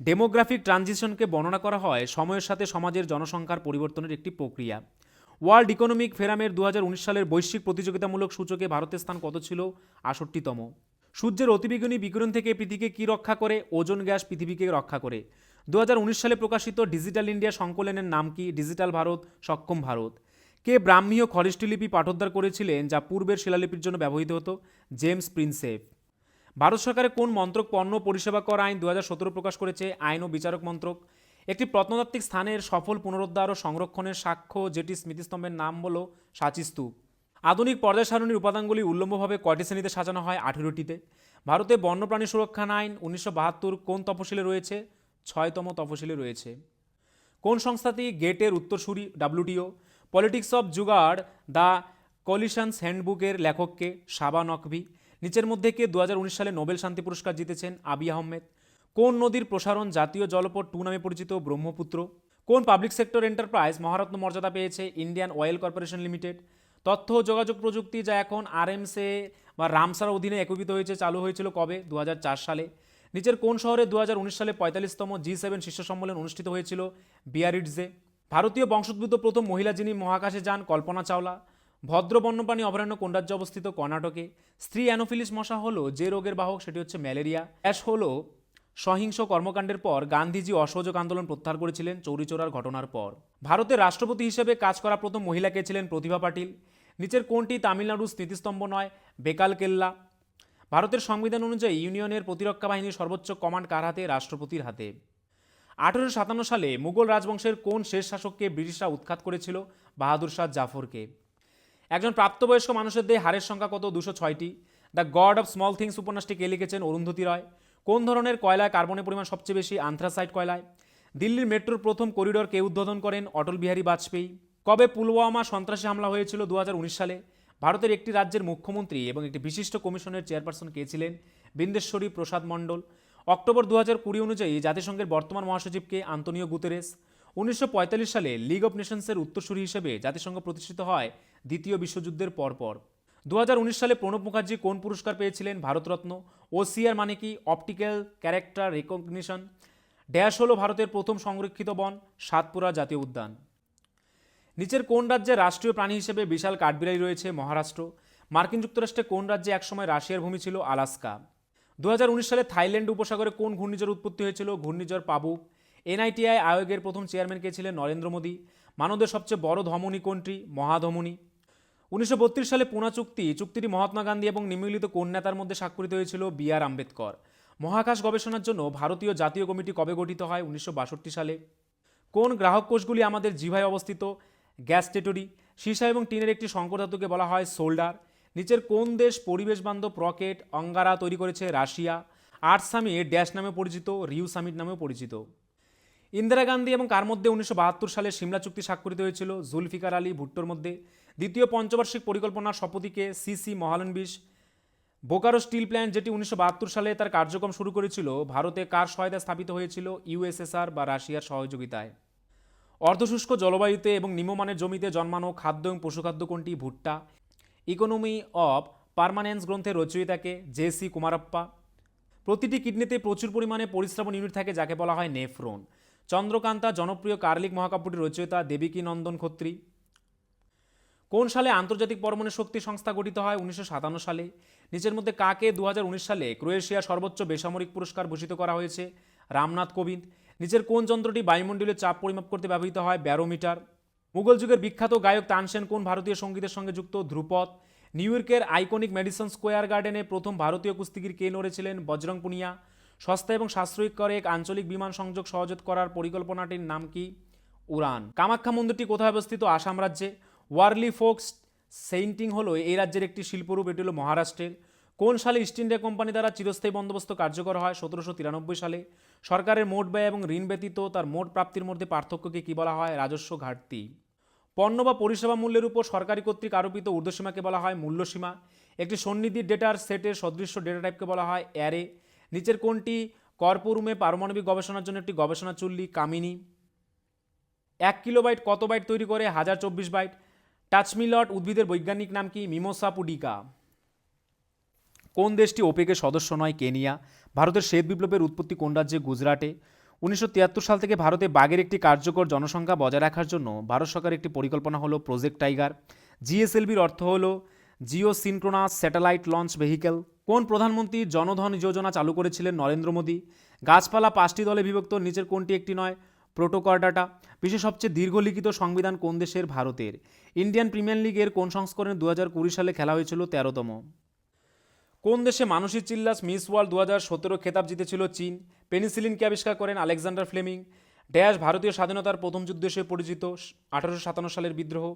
ডেমোগ্রাফিক ট্রানজিশনকে বর্ণনা করা হয় সময়ের সাথে সমাজের জনসংখ্যার পরিবর্তনের একটি প্রক্রিয়া। ওয়ার্ল্ড ইকোনমিক ফোরামের 2019 সালের বৈশ্বিক প্রতিযোগিতামূলক সূচকে ভারতের স্থান কত ছিল? 68তম। সূর্যের অতিবেগুনি বিকিরণ থেকে পৃথিবীকে কি রক্ষা করে? ওজোন গ্যাস পৃথিবীকে রক্ষা করে। 2019 সালে প্রকাশিত ডিজিটাল ইন্ডিয়া সংকলনের নাম কি? ডিজিটাল ভারত, সক্ষম ভারত। কে ব্রাহ্মী ও খরিষ্টি লিপি পাঠোদ্ধার করেছিলেন যা পূর্বের শিলালিপির জন্য ব্যবহৃত হতো? James Prinsep. ভারত সরকারের কোন মন্ত্রক পণ্য পরিষেবা কর আইন 2017 প্রকাশ করেছে? আইন ও বিচারক মন্ত্রক। একটি প্রত্নতাত্ত্বিক স্থানের সফল পুনরুদ্ধার ও সংরক্ষণের সাক্ষ্য যেটি স্মৃতিস্তম্ভের নাম হলো সাঁচি স্তূপ। আধুনিক পর্যায় সারণীর উপাদানগুলি উল্লম্বভাবে কয়টি শ্রেণীতে সাজানো হয়? 18টিতে। ভারতে বন্যপ্রাণী সুরক্ষা আইন 1972 কোন তফসিলে রয়েছে? 6তম তফসিলে রয়েছে। কোন সংস্থাটি গেটের উত্তরসূরি? ডাব্লিউটিও। পলিটিক্স অফ জুগাড় দ্য কলিশনস হ্যান্ডবুকের লেখককে? সাবা নকভি। নিচের মধ্যে কে 2019 সালে নোবেল শান্তি পুরস্কার জিতেছেন? আবি আহমেদ। কোন নদীর প্রসারণ জাতীয় জলপথ 2 নামে পরিচিত? ব্রহ্মপুত্র। কোন পাবলিক সেক্টর এন্টারপ্রাইজ মহারত্ন মর্যাদা পেয়েছে? Indian oil corporation limited. তথ্য ও যোগাযোগ প্রযুক্তি যা এখন আরএমসে বা রামসার অধীনে একীভূত হয়েছে চালু হয়েছিল কবে? 2004 সালে। নিচের কোন শহরে 2019 সালে 45তম G7 শীর্ষ সম্মেলন অনুষ্ঠিত হয়েছিল? বিয়ারিটজে। ভারতীয় বংশোদ্ভূত প্রথম মহিলা যিনি মহাকাশে যান? কল্পনা চাওলা। ভদ্র বন্যপ্রাণী অভয়ারণ্য কোন রাজ্যে অবস্থিত? কর্ণাটকে। স্ত্রী অ্যানোফিলিস মশা হলো যে রোগের বাহক, সেটি হচ্ছে ম্যালেরিয়া। অ্যাশ হলো সহিংস কর্মকাণ্ডের পর গান্ধীজি অসহযোগ আন্দোলন প্রত্যাহার করেছিলেন চৌরিচৌরার ঘটনার পর। ভারতের রাষ্ট্রপতি হিসেবে কাজ করা প্রথম মহিলা কে ছিলেন? প্রতিভা পাটিল। নিচের কোনটি তামিলনাড়ুর স্মৃতিস্তম্ভ নয়? বেকাল কেল্লা। ভারতের সংবিধান অনুযায়ী ইউনিয়নের প্রতিরক্ষা বাহিনীর সর্বোচ্চ কমান্ড কার হাতে? রাষ্ট্রপতির হাতে। 1857 সালে মুঘল রাজবংশের কোন শেষ শাসককে ব্রিটিশরা উৎখাত করেছিল? বাহাদুর শাহ জাফরকে। একজন প্রাপ্তবয়স্ক মানুষের দেহে হাড়ের সংখ্যা কত? 206টি। The god of small things উপন্যাসটি কে লিখেছেন? অরুন্ধতী রয়। কোন ধরনের কয়লায় কার্বনের পরিমাণ সবচেয়ে বেশি? আন্থ্রাসাইট কয়লায়। দিল্লির মেট্রোর প্রথম করিডোর কে উদ্বোধন করেন? অটল বিহারী বাজপেয়ী। কবে পুলওয়ামা সন্ত্রাসী হামলা হয়েছিল? 2019 সালে। ভারতের একটি রাজ্যের মুখ্যমন্ত্রী এবং একটি বিশিষ্ট কমিশনের চেয়ারপারসন কে ছিলেন? বিন্দেশ্বরী প্রসাদ মণ্ডল। অক্টোবর 2020 অনুযায়ী জাতিসংঘের বর্তমান মহাসচিবকে? Antonio Guterres. 1945 সালে লিগ অফ নেশনসের উত্তরসূরি হিসেবে জাতিসংঘ প্রতিষ্ঠিত হয় দ্বিতীয় বিশ্বযুদ্ধের পরপর। 2019 সালে প্রণব মুখার্জি কোন পুরস্কার পেয়েছিলেন? ভারতরত্ন। ওসিআর মানে কি? Optical character recognition. ড্যাশ হলো ভারতের প্রথম সংরক্ষিত বন? সাতপুরা জাতীয় উদ্যান। নিচের কোন রাজ্যে রাষ্ট্রীয় প্রাণী হিসেবে বিশাল কাঠবিড়ালি রয়েছে? মহারাষ্ট্র। মার্কিন যুক্তরাষ্ট্রে কোন রাজ্যে একসময় রাশিয়ার ভূমি ছিল? আলাস্কা। 2019 সালে থাইল্যান্ড উপসাগরে কোন ঘূর্ণিঝড় উৎপত্তি হয়েছিল? ঘূর্ণিঝড় পাবুক। এনআইটিআই আয়োগের প্রথম চেয়ারম্যান কে ছিলেন? নরেন্দ্র মোদী। মানবদের সবচেয়ে বড় ধমনী কোনটি? মহাধমনী। 1932 সালে পুনা চুক্তিটি মহাত্মা গান্ধী এবং নিম্নলিখিত কোন নেতার মধ্যে স্বাক্ষরিত হয়েছিল? বি.আর. আম্বেদকর। মহাকাশ গবেষণার জন্য ভারতীয় জাতীয় কমিটি কবে গঠিত হয়? 1962 সালে। কোন গ্রাহক কোষগুলি আমাদের জিভায় অবস্থিত? গ্যাস্টেটরি। সীসা এবং টিনের একটি সংকর ধাতুকে বলা হয় সোল্ডার। নিচের কোন দেশ পরিবেশ বান্ধব রকেট অঙ্গারা তৈরি করেছে? রাশিয়া। আর্থ সামিট ড্যাশ নামে পরিচিত? রিউ সামিট নামেও পরিচিত। ইন্দিরা গান্ধী এবং কার মধ্যে 1972 সালে সিমলা চুক্তি স্বাক্ষরিত হয়েছিল? জুলফিকার আলী ভুট্টোর মধ্যে। দ্বিতীয় পঞ্চবার্ষিক পরিকল্পনার শপথীকে? সিসি মহালনবিশ। বোকারো স্টিল প্ল্যান্ট যেটি 1972 সালে তার কার্যক্রম শুরু করেছিল, ভারতে কার সহায়তায় স্থাপিত হয়েছিল? ইউএসএসআর বা রাশিয়ার সহযোগিতায়। অর্ধশুষ্ক জলবায়ুতে এবং নিম্নমানের জমিতে জন্মানো খাদ্য এবং পশুখাদ্য কোনটি? ভুট্টা। ইকোনমি অফ পার্মানেন্স গ্রন্থের রচয়িতাকে? জে.সি. কুমারাপ্পা। প্রতিটি কিডনিতে প্রচুর পরিমাণে পরিস্রাবন ইউনিট থাকে যাকে বলা হয় নেফ্রন। চন্দ্রকান্তা জনপ্রিয় কার্লিক মহাকাব্যটির রচয়িতা? দেবিকী নন্দন খত্রী। কোন সালে আন্তর্জাতিক পরমাণু শক্তি সংস্থা গঠিত হয়? 1957 সালে। নিচের মধ্যে কাকে 2019 সালে ক্রোয়েশিয়ার সর্বোচ্চ বেসামরিক পুরস্কার ভূষিত করা হয়েছে? রামনাথ কোবিন্দ। নিচের কোন যন্ত্রটি বায়ুমণ্ডলীয় চাপ পরিমাপ করতে ব্যবহৃত হয়? ব্যারোমিটার। মুঘল যুগের বিখ্যাত গায়ক তানসেন কোন ভারতীয় সঙ্গীতের সঙ্গে যুক্ত? ধ্রুপদ। নিউ ইয়র্কের আইকনিক ম্যাডিসন স্কোয়ার গার্ডেনে প্রথম ভারতীয় কুস্তিগির কে লড়েছিলেন? বজরং পুনিয়া। সস্তা এবং সাশ্রয়িক করে এক আঞ্চলিক বিমান সংযোগ সহজ করার পরিকল্পনাটির নাম কি? উড়ান। কামাখ্যা মন্দিরটি কোথায় অবস্থিত? আসাম রাজ্যে। ওয়ার্লি ফোকস সেইন্টিং হলো এই রাজ্যের একটি শিল্পরূপ, এটি হলো মহারাষ্ট্রের। কোন সালে ইস্ট ইন্ডিয়া কোম্পানি দ্বারা চিরস্থায়ী বন্দোবস্ত কার্যকর হয়? 1793 সালে। সরকারের মোট ব্যয় এবং ঋণ ব্যতীত তার মোট প্রাপ্তির মধ্যে পার্থক্যকে কি বলা হয়? রাজস্ব ঘাটতি। পণ্য বা পরিষেবা মূল্যের উপর সরকারি কর্তৃক আরোপিত ঊর্ধ্বসীমাকে বলা হয় মূল্যসীমা। একটি সন্নিধির ডেটার সেটের সদৃশ্য ডেটা টাইপকে বলা হয় অ্যারে। নিচের কোনটি কর্পোরুমে পারমাণবিক গবেষণার জন্য একটি গবেষণা চুল্লি? কামিনী। 1 কিলোবাইট কত বাইট তৈরি করে? 1024 বাইট। টাচমিলট উদ্ভিদের বৈজ্ঞানিক নাম কি? Mimosa pudica. কোন দেশটি ওপেকের সদস্য নয়? কেনিয়া। ভারতের শ্বেত বিপ্লবের উৎপত্তি কোন রাজ্যে? গুজরাটে। 1973 সাল থেকে ভারতে বাঘের একটি কার্যকর জনসংখ্যা বজায় রাখার জন্য ভারত সরকারের একটি পরিকল্পনা হলো প্রজেক্ট টাইগার। জিএসএলভির অর্থ হলো Jio synchronous satellite launch vehicle. কোন প্রধানমন্ত্রী জনধন যোজনা চালু করেছিলেন? নরেন্দ্র মোদী। গাছপালা 5টি দলে বিভক্ত, নিচের কোনটি একটি নয়? প্রোটোকর্ডাটা। বিশ্বের সবচেয়ে দীর্ঘ লিখিত সংবিধান কোন দেশের? ভারতের। ইন্ডিয়ান প্রিমিয়ার লিগের কোন সংস্করণে 2020 সালে খেলা হয়েছিল? 13তম। কোন দেশে মানসী চিল্লাস মিস ওয়ার্ল্ড 2017 খেতাব জিতেছিল? চীন। পেনিসিলিনকে আবিষ্কার করেন আলেকজান্ডার ফ্লেমিং। ড্যাশ ভারতীয় স্বাধীনতার প্রথম যুদ্ধ হিসেবে পরিচিত? 1857 সালের বিদ্রোহ।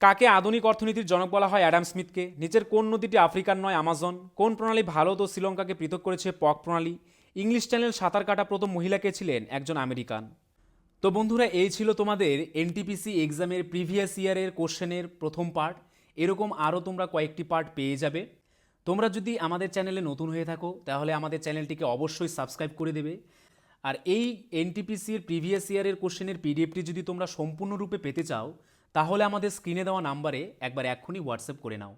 কাকে আধুনিক অর্থনীতির জনক বলা হয়? অ্যাডাম স্মিথকে। নিচের কোন নদীটি আফ্রিকার নয়? আমাজন। কোন প্রণালী ভারত ও শ্রীলঙ্কাকে পৃথক করেছে? পক প্রণালী। ইংলিশ চ্যানেল সাঁতার কাটা প্রথম মহিলাকে ছিলেন? একজন আমেরিকান। তো বন্ধুরা, এই ছিল তোমাদের এনটিপিসি এক্সামের প্রিভিয়াস ইয়ারের কোশ্চেনের প্রথম পার্ট। এরকম আরও তোমরা কয়েকটি পার্ট পেয়ে যাবে। তোমরা যদি আমাদের চ্যানেলে নতুন হয়ে থাকো তাহলে আমাদের চ্যানেলটিকে অবশ্যই সাবস্ক্রাইব করে দেবে। আর এই এনটিপিসির প্রিভিয়াস ইয়ারের কোশ্চেনের পিডিএফটি যদি তোমরা সম্পূর্ণরূপে পেতে চাও তাহলে আমাদের স্ক্রিনে দেওয়া নাম্বারে একবার এক্ষুনি হোয়াটসঅ্যাপ করে নাও।